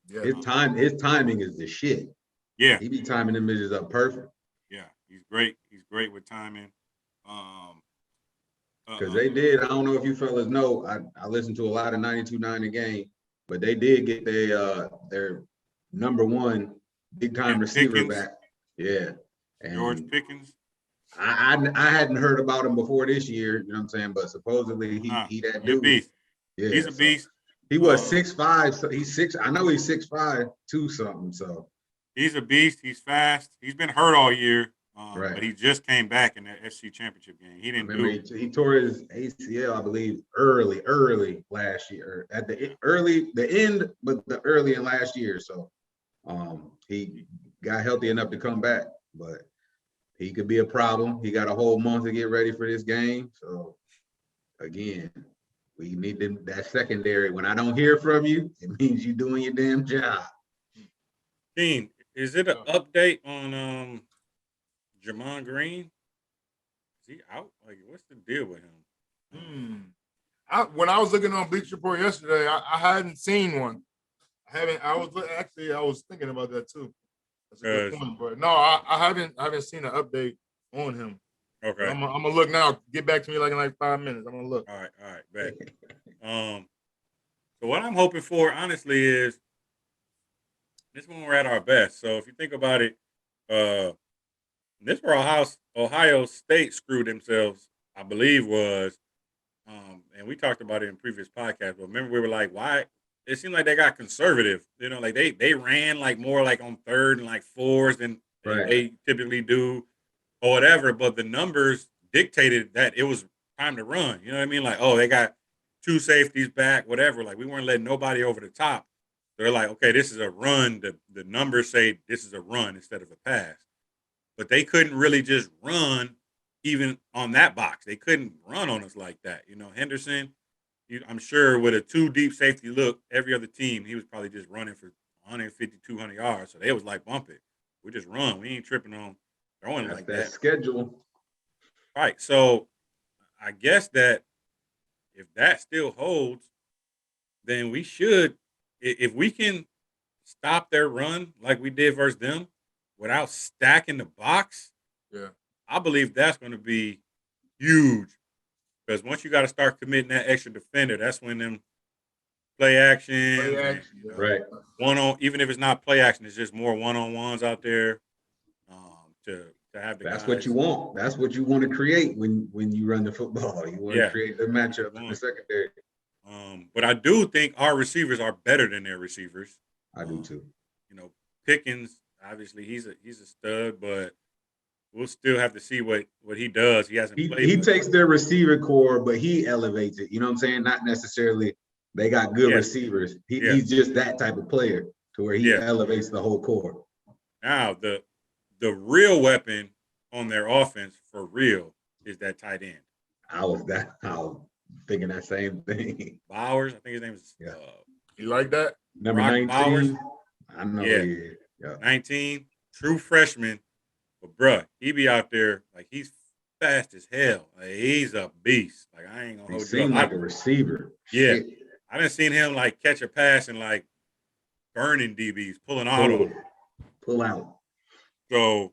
Speaker 2: Yeah, his timing is the shit.
Speaker 1: Yeah,
Speaker 2: he be timing the midgets up perfect.
Speaker 1: Yeah, he's great. He's great with timing.
Speaker 2: Because they did. I don't know if you fellas know. I listened to a lot of 92.9 The Game, but they did get their number one big time receiver
Speaker 1: Pickens.
Speaker 2: back. Yeah, and
Speaker 1: George Pickens.
Speaker 2: I hadn't heard about him before this year. You know what I'm saying? But supposedly he that dude.
Speaker 1: Beast.
Speaker 2: Yeah,
Speaker 1: he's a beast.
Speaker 2: He was 6'5", so he's 6. I know he's 6'5", 2 something. So
Speaker 1: he's a beast. He's fast. He's been hurt all year.
Speaker 2: Right.
Speaker 1: But he just came back in the SC championship game. He didn't
Speaker 2: he tore his ACL, I believe, early last year. At the end, but the early in last year. So he got healthy enough to come back, but he could be a problem. He got a whole month to get ready for this game. So again, We need them that secondary. When I don't hear from you, it means you doing your damn job.
Speaker 1: Dean, is it an update on Jamon Green? Is he out? Like, what's the deal with him?
Speaker 3: When I was looking on Bleacher Report yesterday, I hadn't seen one. I was thinking about that too. That's a good point. But no, I haven't seen an update on him.
Speaker 1: Okay.
Speaker 3: I'm gonna look now. Get back to me in like 5 minutes. I'm gonna look.
Speaker 1: All right, bet. So what I'm hoping for, honestly, is this when we're at our best. So if you think about it, this where Ohio State screwed themselves, I believe was, and we talked about it in previous podcasts, but remember we were like, why? It seemed like they got conservative, like they ran like more like on third and like fours than they typically do or whatever, but the numbers dictated that it was time to run. You know what I mean? Like, oh, they got 2 safeties back, whatever. Like we weren't letting nobody over the top. They're like, okay, this is a run. The numbers say this is a run instead of a pass. But they couldn't really just run even on that box. They couldn't run on us like that. Henderson, I'm sure with a 2 deep safety look, every other team, he was probably just running for 150, 200 yards. So they was like, bump it. We just run. We ain't tripping on throwing like that.
Speaker 2: Schedule.
Speaker 1: Right. So I guess that if that still holds, then we should, if we can stop their run like we did versus them without stacking the box, I believe that's going to be huge. Because once you got to start committing that extra defender, that's when them play action,
Speaker 2: right?
Speaker 1: Even if it's not play action, it's just more one-on-ones out there to have the
Speaker 2: That's
Speaker 1: guys.
Speaker 2: what you want. That's what you want to create when you run the football. You want to create the matchup in the secondary.
Speaker 1: But I do think our receivers are better than their receivers.
Speaker 2: I do too.
Speaker 1: Pickens, obviously he's a stud, but we'll still have to see what he does. He hasn't played.
Speaker 2: He takes their receiver core, but he elevates it. You know what I'm saying? Not necessarily they got good receivers. He's just that type of player to where he elevates the whole core.
Speaker 1: Now the real weapon on their offense for real is that tight end.
Speaker 2: I was thinking that same thing.
Speaker 1: Bowers, I think his name is.
Speaker 3: You like that?
Speaker 2: Number 19. Bowers. I know. Yeah.
Speaker 1: 19, true freshman. But bruh, he be out there like he's fast as hell. Like, he's a beast. Like I ain't gonna hold you up. He
Speaker 2: seemed like a receiver.
Speaker 1: Yeah. Shit. I done seen him like catch a pass and like burning DBs, pulling auto.
Speaker 2: Pull out.
Speaker 1: So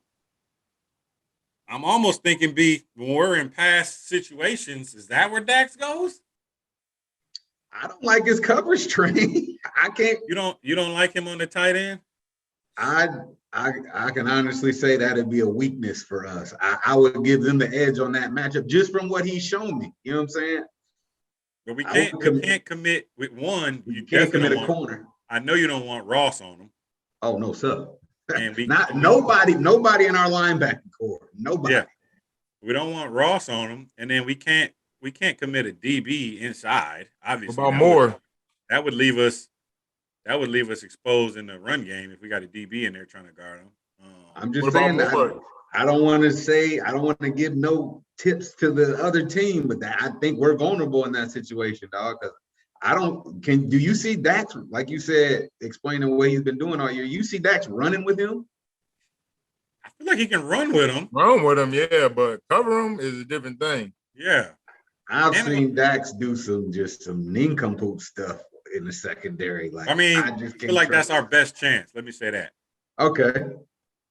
Speaker 1: I'm almost thinking, when we're in past situations, is that where Dax goes?
Speaker 2: I don't like his coverage train. I can't.
Speaker 1: You don't like him on the tight end?
Speaker 2: I can honestly say that'd be a weakness for us. I would give them the edge on that matchup just from what he's shown me. You know what I'm saying?
Speaker 1: But we can't commit with one.
Speaker 2: You can't commit a corner.
Speaker 1: I know you don't want Ross on him.
Speaker 2: Oh no, sir. Nobody in our linebacker core. Nobody. Yeah.
Speaker 1: We don't want Ross on him, and then we can't commit a DB inside. Obviously,
Speaker 3: what about Moore?
Speaker 1: That would leave us exposed in the run game if we got a DB in there trying to guard him.
Speaker 2: I'm just saying that I don't want to give no tips to the other team, but I think we're vulnerable in that situation, dog. Do you see Dax, like you said, explaining what he's been doing all year? You see Dax running with him?
Speaker 1: I feel like he can run with him.
Speaker 3: Run with him, yeah, but cover him is a different thing.
Speaker 1: Yeah.
Speaker 2: I've seen Dax do some nincompoop stuff in the secondary. Like
Speaker 1: I feel like that's our best chance. Let me say that.
Speaker 2: Okay.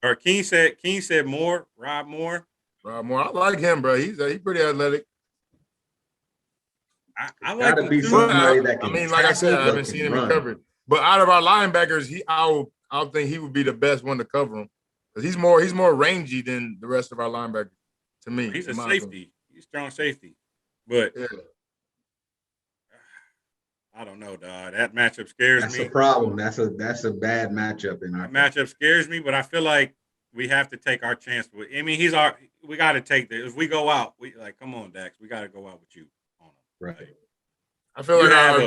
Speaker 1: Or King said Moore, Rob Moore.
Speaker 3: Rob Moore, I like him, bro. He's pretty athletic.
Speaker 1: I like him too.
Speaker 3: Like I said, I haven't seen him in coverage. But out of our linebackers, I would think he would be the best one to cover him because he's more rangy than the rest of our linebackers. To me,
Speaker 1: he's a safety. Opinion. He's a strong safety, but I don't know, dog. That matchup scares me.
Speaker 2: That's a problem. That's a bad matchup in our
Speaker 1: matchup scares me, but I feel like we have to take our chance. I mean, we got to take this. If we go out, come on, Dax, we got to go out with you.
Speaker 2: Right.
Speaker 3: I feel like our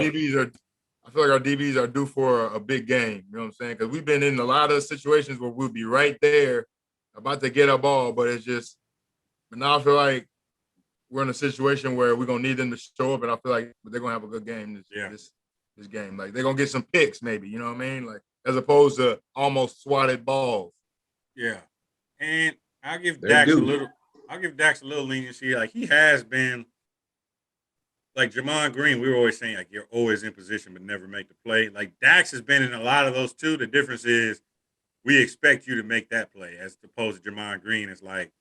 Speaker 3: DBs are due for a big game. You know what I'm saying? Because we've been in a lot of situations where we'll be right there about to get a ball, but it's just. But now I feel like we're in a situation where we're gonna need them to show up, and I feel like they're gonna have a good game this game. Like they're gonna get some picks, maybe, you know what I mean? Like as opposed to almost swatted balls.
Speaker 1: Yeah. And I'll give
Speaker 2: They're
Speaker 1: Dax
Speaker 2: due.
Speaker 1: a little leniency. Like he has been like Jamon Green, we were always saying like you're always in position but never make the play. Like Dax has been in a lot of those too. The difference is we expect you to make that play as opposed to Jamon Green. It's like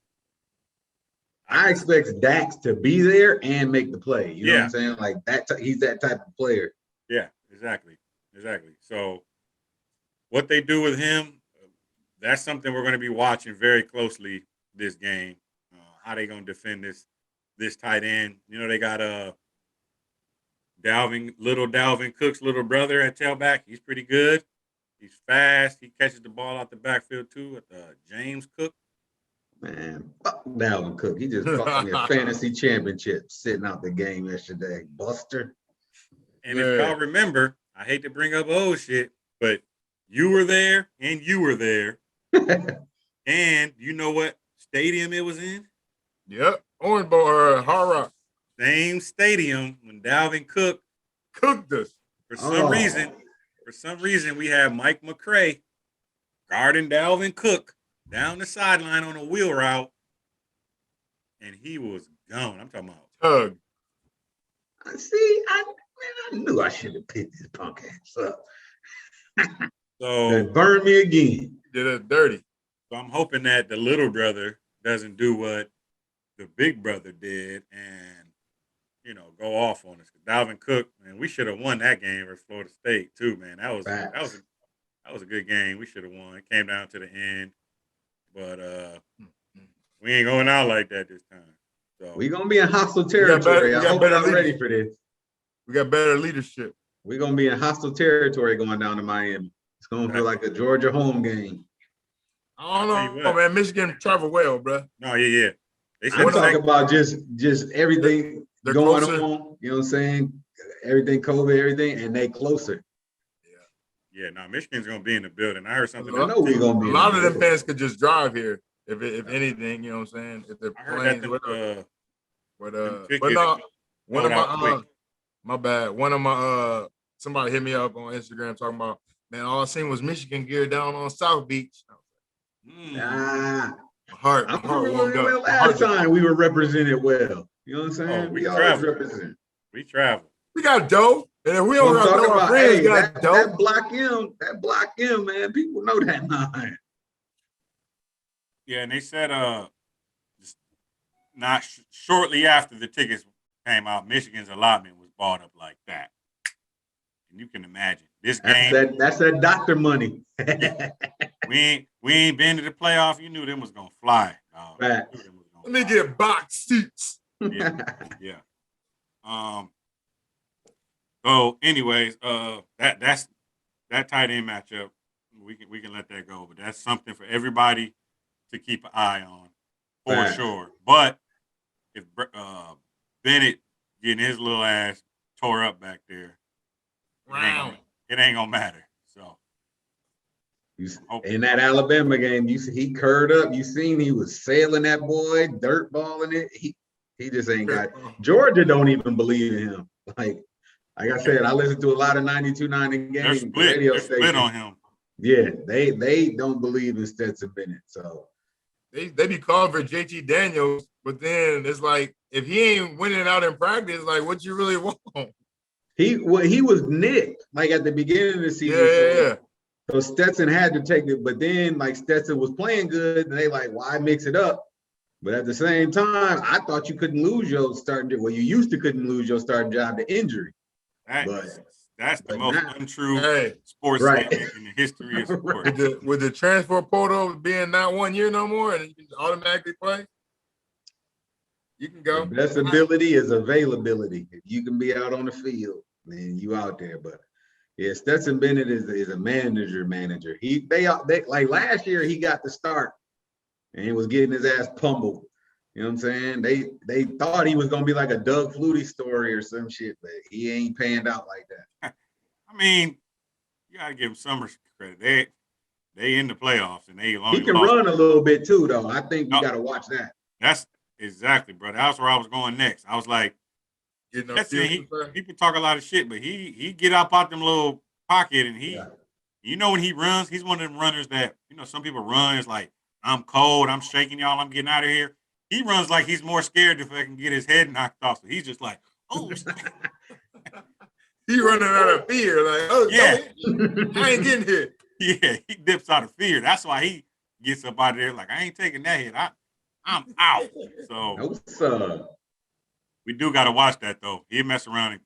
Speaker 2: I expect Dax to be there and make the play. You know what
Speaker 1: Yeah.
Speaker 2: I'm saying? Like he's that type of player.
Speaker 1: Yeah, exactly. So what they do with him, that's something we're going to be watching very closely this game. How they going to defend this tight end? You know, they got Dalvin Cook's little brother at tailback. He's pretty good. He's fast. He catches the ball out the backfield too. At James Cook.
Speaker 2: Man, fuck Dalvin Cook. He just cost me a fantasy championship sitting out the game yesterday. Buster.
Speaker 1: And if y'all remember, I hate to bring up old shit, but you were there and you were there. And you know what stadium it was in?
Speaker 3: Yep. Orange Bowl or Hard Rock.
Speaker 1: Same stadium when Dalvin Cook
Speaker 3: cooked us.
Speaker 1: For some reason, we have Mike McCray guarding Dalvin Cook down the sideline on a wheel route, and he was gone. I'm talking about
Speaker 3: Tug.
Speaker 2: See, I knew I should have picked this punk ass up.
Speaker 1: So
Speaker 2: burn me again.
Speaker 3: Did it dirty.
Speaker 1: So I'm hoping that the little brother doesn't do what the big brother did and, you know, go off on us. Dalvin Cook, man, we should have won that game versus Florida State too, man. That was a good game. We should have won. It came down to the end, but we ain't going out like that this time. So
Speaker 2: we're gonna be in hostile territory. I hope I'm ready for this.
Speaker 3: We got better leadership.
Speaker 2: We're gonna be in hostile territory going down to Miami. It's gonna be like a Georgia home game.
Speaker 3: I don't know, man. Michigan travel well, bro.
Speaker 1: No, yeah.
Speaker 2: I'm talking about just everything
Speaker 3: they're
Speaker 2: going
Speaker 3: closer.
Speaker 2: on. You know what I'm saying? Everything COVID, everything, and they closer.
Speaker 1: Yeah, no, Michigan's gonna be in the building. I heard something.
Speaker 2: I know we're gonna be.
Speaker 3: A lot of them fans could just drive here, if anything. You know what I'm saying? If they're playing, but no, one of my my bad. One of my somebody hit me up on Instagram talking about, man, all I seen was Michigan gear down on South Beach.
Speaker 2: My
Speaker 3: heart warmed up.
Speaker 2: Last time we were represented well. You know what I'm saying?
Speaker 1: We
Speaker 2: always represent.
Speaker 1: We travel.
Speaker 3: We got dough. And if we don't got dough, our friends got dough.
Speaker 2: That block M, man. People know that line.
Speaker 1: Yeah, and they said not shortly after the tickets came out, Michigan's allotment was bought up like that. And you can imagine this game.
Speaker 2: That's that doctor money.
Speaker 1: Yeah. We ain't been to the playoff. You knew them was gonna fly.
Speaker 2: Right.
Speaker 3: Let me get box seats.
Speaker 1: Yeah. So, anyways, that's that tight end matchup. We can let that go, but that's something for everybody to keep an eye on for sure. But if Bennett getting his little ass tore up back there, it ain't gonna matter. So
Speaker 2: in that Alabama game, he curved up. You seen he was sailing that boy, dirt balling it. He just ain't got. Georgia don't even believe in him. Like I said, I listened to a lot of 92.9 games.
Speaker 1: They're split on him.
Speaker 2: Yeah, they don't believe in Stetson Bennett. So
Speaker 3: they be calling for JT Daniels, but then it's like if he ain't winning out in practice, like what you really want?
Speaker 2: He was nicked like at the beginning of the season.
Speaker 3: Yeah.
Speaker 2: So Stetson had to take it, but then like Stetson was playing good, and they like, why mix it up? But at the same time, I thought you couldn't lose your starting job. Well, you used to couldn't lose your starting job to injury.
Speaker 1: That's the most untrue sports statement in the history of sports.
Speaker 3: With the transfer portal being not 1 year no more, and you can automatically play, you can go.
Speaker 2: The best ability is availability. If you can be out on the field, then you out there. But yeah, Stetson Bennett is a manager. They like last year he got the start and he was getting his ass pummeled. You know what I'm saying? They thought he was gonna be like a Doug Flutie story or some shit, but he ain't panned out like that.
Speaker 1: I mean, you gotta give him some credit. They in the playoffs and they
Speaker 2: he can run a little bit too, though. I think you gotta watch that.
Speaker 1: Exactly, brother. That's where I was going next. I was like,
Speaker 3: Getting up
Speaker 1: that's it.
Speaker 3: field,
Speaker 1: People talk a lot of shit, but he get up out them little pocket and
Speaker 2: Yeah.
Speaker 1: when he runs, he's one of them runners that some people run. It's like I'm cold, I'm shaking y'all, I'm getting out of here. He runs like he's more scared if I can get his head knocked off. So he's just like, oh,
Speaker 3: he running out of fear, like, oh,
Speaker 1: yeah,
Speaker 3: I ain't getting hit.
Speaker 1: yeah. He dips out of fear. That's why he gets up out of there like I ain't taking that hit. I'm out. So
Speaker 2: No, sir.
Speaker 1: we do got to watch that though. He'll mess around and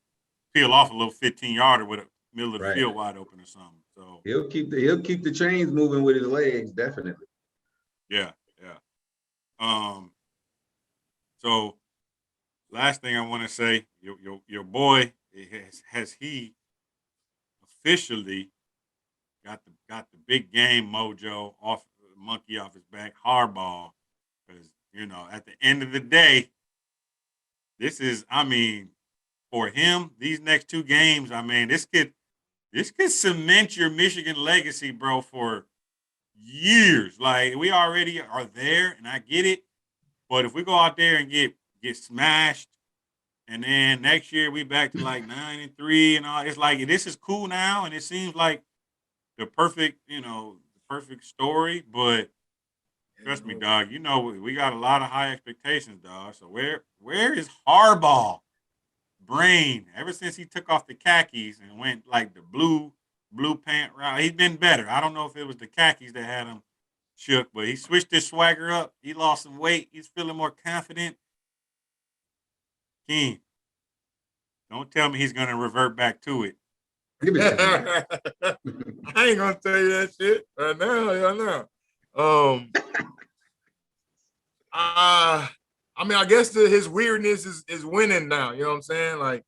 Speaker 1: peel off a little 15-yarder with a middle of the
Speaker 2: Right.
Speaker 1: field wide open or something. So
Speaker 2: He'll keep the chains moving with his legs, definitely.
Speaker 1: yeah. So last thing I want to say, your boy has he officially got the big game mojo off monkey off his back, Harbaugh, because at the end of the day, this is for him these next two games. This could cement your Michigan legacy, bro, for years. Like we already are there, and I get it. But if we go out there and get smashed, and then next year we back to like 9-3 and all, it's like this is cool now, and it seems like the perfect story. But trust me, dog, we got a lot of high expectations, dog. So where is Harbaugh brain ever since he took off the khakis and went like the blue pant route? He's been better. I don't know if it was the khakis that had him shook, but he switched his swagger up. He lost some weight. He's feeling more confident. King, don't tell me he's gonna revert back to it.
Speaker 2: Give it to
Speaker 3: I ain't gonna tell you that shit right now. I guess his weirdness is winning now. You know what I'm saying? Like,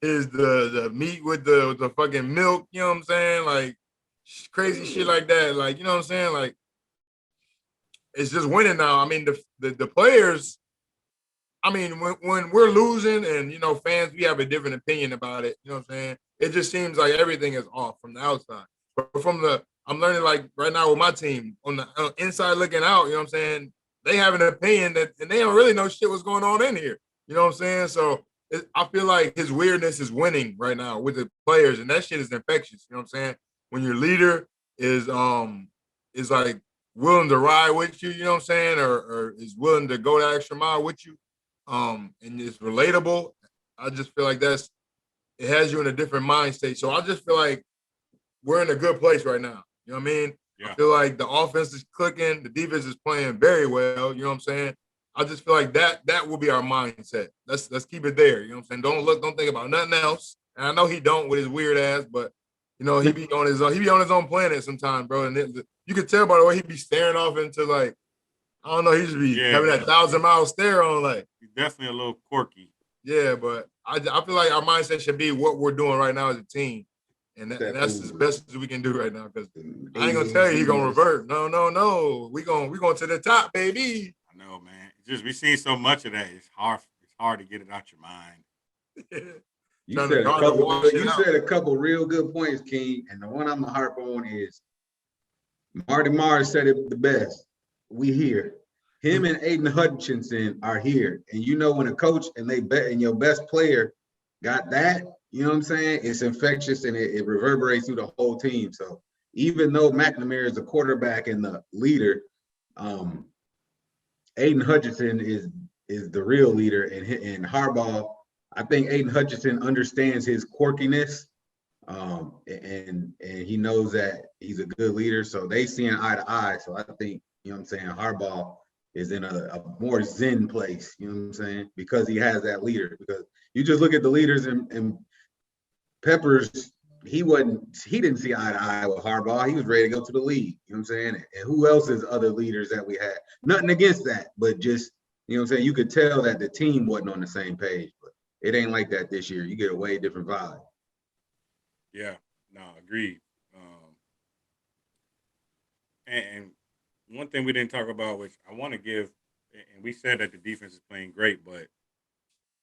Speaker 3: is the meat with the fucking milk? You know what I'm saying? Like, crazy shit like that. Like, you know what I'm saying? Like, it's just winning now. I mean, the players. I mean, when we're losing and fans, we have a different opinion about it. You know what I'm saying? It just seems like everything is off from the outside. But I'm learning like right now with my team on the inside looking out. You know what I'm saying? They have an opinion and they don't really know shit what's going on in here. You know what I'm saying? So I feel like his weirdness is winning right now with the players, and that shit is infectious. You know what I'm saying? When your leader is like willing to ride with you, you know what I'm saying, or is willing to go the extra mile with you, and it's relatable. I just feel like it has you in a different mind state. So I just feel like we're in a good place right now. You know what I mean?
Speaker 1: Yeah.
Speaker 3: I feel like the offense is clicking, the defense is playing very well. You know what I'm saying? I just feel like that will be our mindset. Let's keep it there. You know what I'm saying? Don't think about nothing else. And I know he don't with his weird ass, but he be on his own planet sometimes, bro. And you could tell by the way he be staring off into like, I don't know, he should be having that 1,000-mile stare on. Like,
Speaker 1: he's definitely a little quirky.
Speaker 3: Yeah, but I feel like our mindset should be what we're doing right now as a team, and that's as best as we can do right now. Because I ain't gonna tell you he's gonna revert. No. We going to the top, baby.
Speaker 1: I know, man. It's just we seen so much of that. It's hard to get it out your mind.
Speaker 2: You said a couple real good points, King, and the one I'm gonna harp on is Marty Mars said it the best. We here. Him and Aiden Hutchinson are here. And when a coach and they bet and your best player got that, you know what I'm saying? It's infectious and it reverberates through the whole team. So even though McNamara is the quarterback and the leader, Aiden Hutchinson is the real leader, and Harbaugh, I think Aiden Hutchinson understands his quirkiness, and he knows that he's a good leader. So they seeing eye to eye. So I think, Harbaugh is in a more zen place, you know what I'm saying? Because he has that leader. Because you just look at the leaders and Peppers, he didn't see eye to eye with Harbaugh. He was ready to go to the league, you know what I'm saying? And who else is other leaders that we had? Nothing against that, but just, you know what I'm saying? You could tell that the team wasn't on the same page, but it ain't like that this year. You get a way different vibe.
Speaker 1: Yeah, no, agreed. And one thing we didn't talk about, which I want to give, and we said that the defense is playing great, but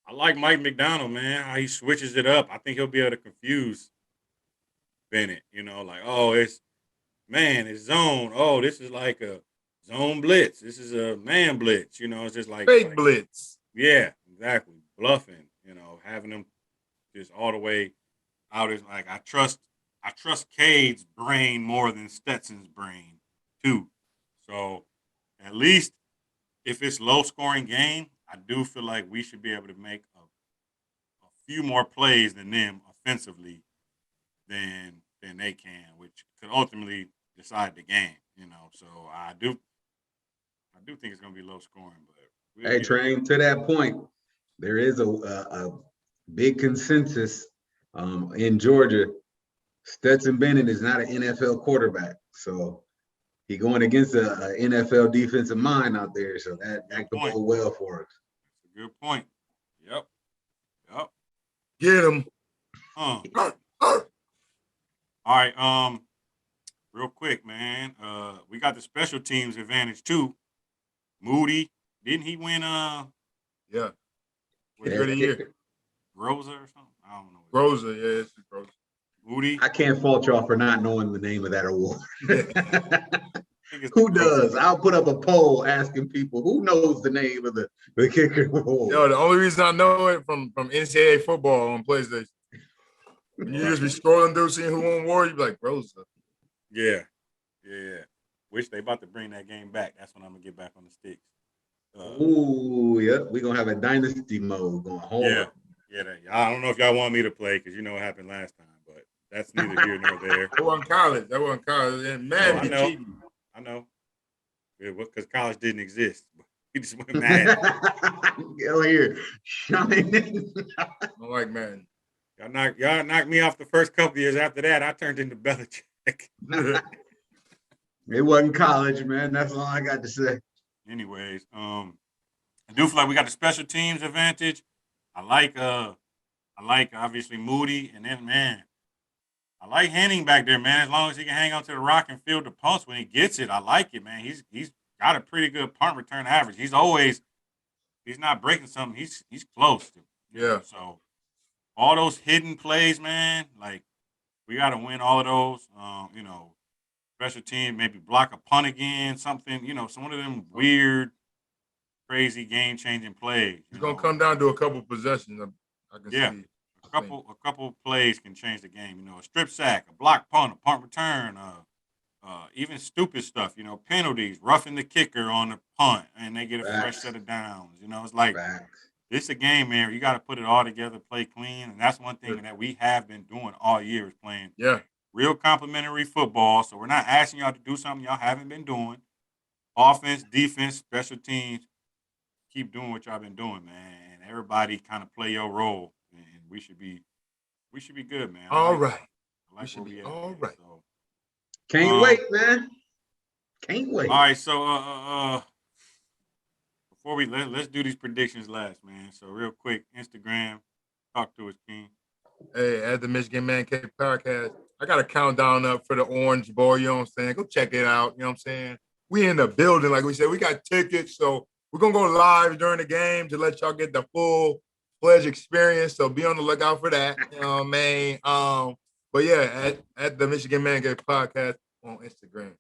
Speaker 1: I like Mike McDonald, man, how he switches it up. I think he'll be able to confuse Bennett, like, oh, it's zone. Oh, this is like a zone blitz. This is a man blitz. You know, it's just like
Speaker 3: Fake blitz.
Speaker 1: Yeah, exactly. Bluffing. You know, having them just all the way out is like I trust Cade's brain more than Stetson's brain too. So at least if it's low scoring game, I do feel like we should be able to make a few more plays than them offensively than they can, which could ultimately decide the game. You know, so I do think it's gonna be low scoring, but we'll
Speaker 2: Hey, Train, to that point, there is a big consensus in Georgia. Stetson Bennett is not an NFL quarterback, so he going against a NFL defensive mind out there. So that could go well for us.
Speaker 1: That's a good point. Yep.
Speaker 3: Get him.
Speaker 1: All right. Real quick, man. We got the special teams advantage too. Moody, didn't he win?
Speaker 3: Yeah.
Speaker 2: Yeah.
Speaker 3: Of the year.
Speaker 1: Rosa or something? I don't know.
Speaker 3: Rosa, yeah, it's Rosa.
Speaker 1: Moody.
Speaker 2: I can't fault y'all for not knowing the name of that award. Who does? I'll put up a poll asking people who knows the name of the kicker award.
Speaker 3: Yo, the only reason I know it from NCAA football on PlayStation. When you just be scrolling through seeing who won award, you be like, Rosa.
Speaker 1: Yeah. Wish they about to bring that game back. That's when I'm gonna get back on the sticks.
Speaker 2: We're gonna have a dynasty mode going home.
Speaker 1: Yeah. I don't know if y'all want me to play because you know what happened last time, but that's neither here nor there.
Speaker 3: That wasn't college. And man,
Speaker 1: I know. Because college didn't exist. He just went mad.
Speaker 2: Go here, shining.
Speaker 3: I don't like man.
Speaker 1: Y'all knocked me off the first couple years. After that, I turned into Belichick.
Speaker 2: It wasn't college, man. That's all I got to say.
Speaker 1: Anyways, I do feel like we got the special teams advantage. I like obviously Moody, and then man, I like Henning back there, man. As long as he can hang on to the rock and field the punts when he gets it, I like it, man. He's got a pretty good punt return average. He's not breaking something. He's close to.
Speaker 3: Yeah.
Speaker 1: So all those hidden plays, man, like we got to win all of those. Special team, maybe block a punt again, something. Some of them weird, crazy game-changing plays.
Speaker 3: It's gonna come down to a couple possessions. I can see.
Speaker 1: A couple plays can change the game. A strip sack, a block punt, a punt return, even stupid stuff. Penalties, roughing the kicker on the punt, and they get a fresh set of downs. It's like this is a game, man. You got to put it all together, play clean, and that's one thing that we have been doing all year is playing.
Speaker 3: Yeah.
Speaker 1: Real complimentary football. So we're not asking y'all to do something y'all haven't been doing. Offense, defense, special teams. Keep doing what y'all been doing, man. And everybody kind of play your role. And we should be good, man.
Speaker 3: All right.
Speaker 1: We should be
Speaker 3: all right.
Speaker 1: So.
Speaker 2: Can't wait, man. Can't wait.
Speaker 1: All right, so before let's do these predictions last, man. So real quick, Instagram, talk to us, King.
Speaker 3: Hey, at the Michigan Man Cave Podcast, I got a countdown up for the Orange Bowl. You know what I'm saying? Go check it out. You know what I'm saying? We in the building, like we said. We got tickets, so we're gonna go live during the game to let y'all get the full pledge experience. So be on the lookout for that. You know what I mean? But yeah, at the Michigan Man Cave Podcast on Instagram.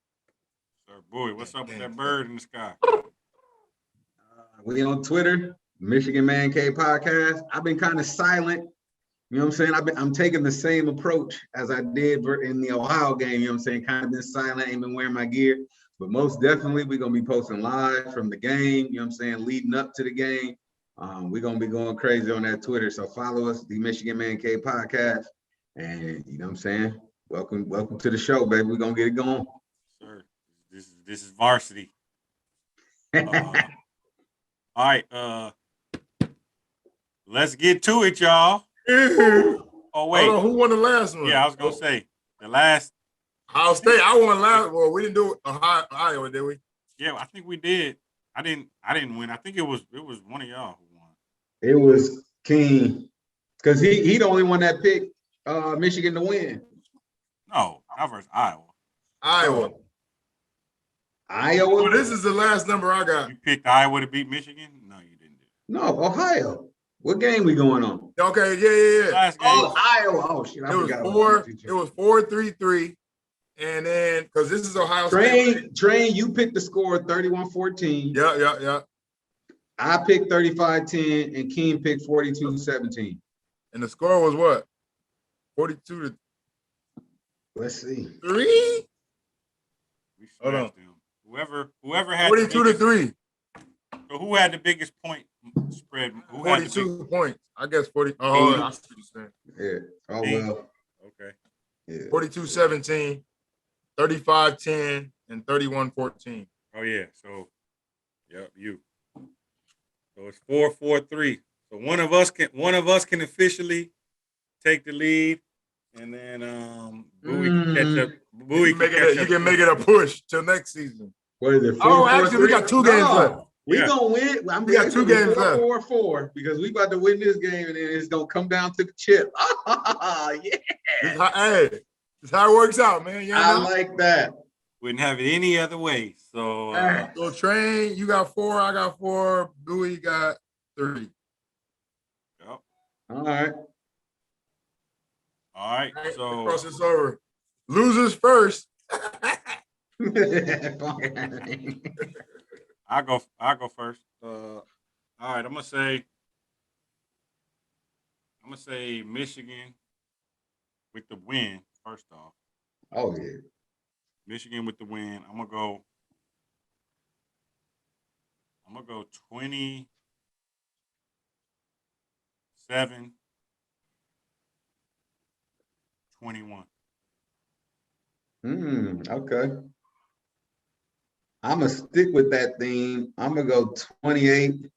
Speaker 1: Sir, boy, what's up with that bird in the sky?
Speaker 2: We on Twitter, Michigan Man Cave Podcast. I've been kind of silent. You know what I'm saying? I'm taking the same approach as I did in the Ohio game. You know what I'm saying? Kind of been silent, ain't been wearing my gear. But most definitely, we're going to be posting live from the game. You know what I'm saying? Leading up to the game. We're going to be going crazy on that Twitter. So follow us, the Michigan Man Cave Podcast. And you know what I'm saying? Welcome to the show, baby. We're going to get it going.
Speaker 1: Sir, this is varsity. All right. Let's get to it, y'all. Oh, wait.
Speaker 3: Hold on, who won the last one?
Speaker 1: Yeah, I was going to say the last.
Speaker 3: Ohio State. I won last. Well, we didn't do Iowa, did we?
Speaker 1: Yeah, I think we did. I didn't win. I think it was one of y'all who won.
Speaker 2: It was King, because he the only one that picked Michigan to win.
Speaker 1: No, not versus Iowa.
Speaker 3: Iowa.
Speaker 2: Iowa.
Speaker 3: Well, this is the last number I got.
Speaker 1: You picked Iowa to beat Michigan? No, you didn't.
Speaker 2: No, Ohio. What game we going on?
Speaker 3: Okay, yeah.
Speaker 1: Last game.
Speaker 2: Oh, Iowa. Oh shit, I forgot.
Speaker 3: It was 4-3-3, And then, because this is Ohio State.
Speaker 2: Train, you picked the score 31-14.
Speaker 3: Yeah.
Speaker 2: I picked 35-10, and Keem picked 42-17.
Speaker 3: And the score was what? 42-3?
Speaker 2: Let's see.
Speaker 1: We
Speaker 3: Hold on.
Speaker 1: smashed them. Whoever had
Speaker 3: 42-3.
Speaker 1: So who had the biggest point spread? Who
Speaker 3: 42 points. I guess 40. Oh, I see what you're saying.
Speaker 2: Yeah. Oh, well.
Speaker 1: Okay.
Speaker 2: Yeah.
Speaker 3: 42-17, 35-10, and 31-14.
Speaker 1: Oh yeah. So, yep, you. So it's 4-4-3. So one of us can officially take the lead, and then Bowie can catch up.
Speaker 3: You can make it a push till next season.
Speaker 2: What is it?
Speaker 3: Oh, actually, we got 2 games left.
Speaker 2: We gonna win.
Speaker 3: We got 2 games left.
Speaker 2: 4-4 because we about to win this game, and then it's gonna come down to the chip. Yeah.
Speaker 3: This is how it works out, man. You know?
Speaker 2: I like that.
Speaker 1: Wouldn't have it any other way. So,
Speaker 3: So Train, you got 4, I got 4, Bowie got 3.
Speaker 1: yep.
Speaker 2: All right.
Speaker 1: All right. So
Speaker 3: Cross this over. Losers first.
Speaker 1: I'll go first. All right, I'm gonna say Michigan with the win. First off,
Speaker 2: Oh yeah.
Speaker 1: Michigan with the win. I'm gonna go 27-21.
Speaker 2: Okay. I'm gonna stick with that theme. I'm gonna go 28-21.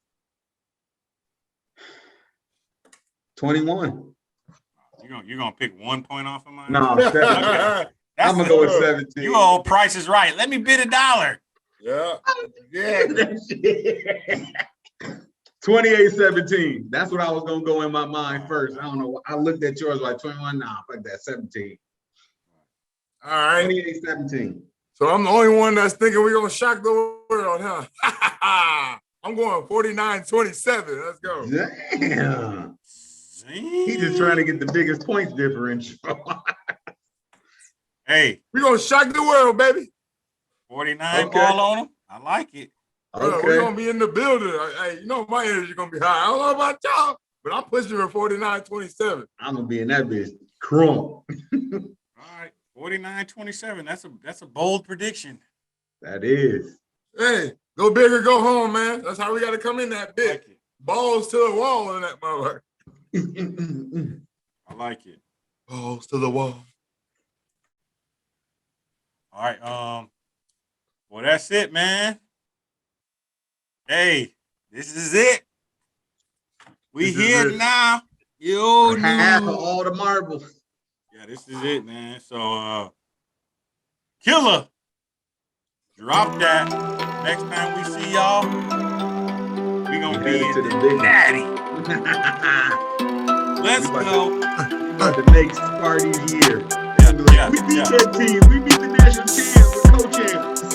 Speaker 1: You're gonna pick 1 point off of mine?
Speaker 2: No,
Speaker 1: That's
Speaker 2: I'm gonna go with 17.
Speaker 1: You old Price is Right. Let me bid $1.
Speaker 3: Yeah.
Speaker 2: 28-17. That's what I was gonna go in my mind first. I don't know. I looked at yours like 21. Nah, fuck that. 17.
Speaker 3: All right.
Speaker 2: 28-17.
Speaker 3: So I'm the only one that's thinking we're gonna shock the world, huh? I'm going 49-27. Let's go.
Speaker 2: Damn. He's just trying to get the biggest points differential.
Speaker 1: Hey,
Speaker 3: We're gonna shock the world, baby.
Speaker 1: 49
Speaker 2: Okay.
Speaker 1: ball on him. I like it.
Speaker 3: We're
Speaker 2: Okay.
Speaker 3: gonna be in the building. Hey, you know my energy gonna be high. I don't know about y'all, but I'm pushing for 49-27.
Speaker 2: I'm gonna be in that bitch. Crump.
Speaker 1: All right, 49-27. That's a bold prediction.
Speaker 2: That is.
Speaker 3: Hey, go big or go home, man. That's how we gotta come in that
Speaker 1: I
Speaker 3: big.
Speaker 1: like it.
Speaker 3: Balls to the wall in that motherfucker.
Speaker 1: I like it.
Speaker 3: Balls to the wall.
Speaker 1: All right. Well, that's it, man. Hey, this is it. We
Speaker 3: This is
Speaker 1: here
Speaker 3: it.
Speaker 1: now. Yo,
Speaker 2: Half of
Speaker 1: dude.
Speaker 2: all the marbles.
Speaker 1: Yeah, this is it, man. So, Killer, drop that. Next time we see y'all, we gonna be
Speaker 2: Headed to
Speaker 1: in
Speaker 2: the
Speaker 1: the
Speaker 2: big-
Speaker 1: natty. Let's
Speaker 2: We about
Speaker 1: go.
Speaker 2: About the next party's year.
Speaker 1: Yeah,
Speaker 2: We beat
Speaker 1: yeah.
Speaker 2: that team. We beat the national champs, the co-champs.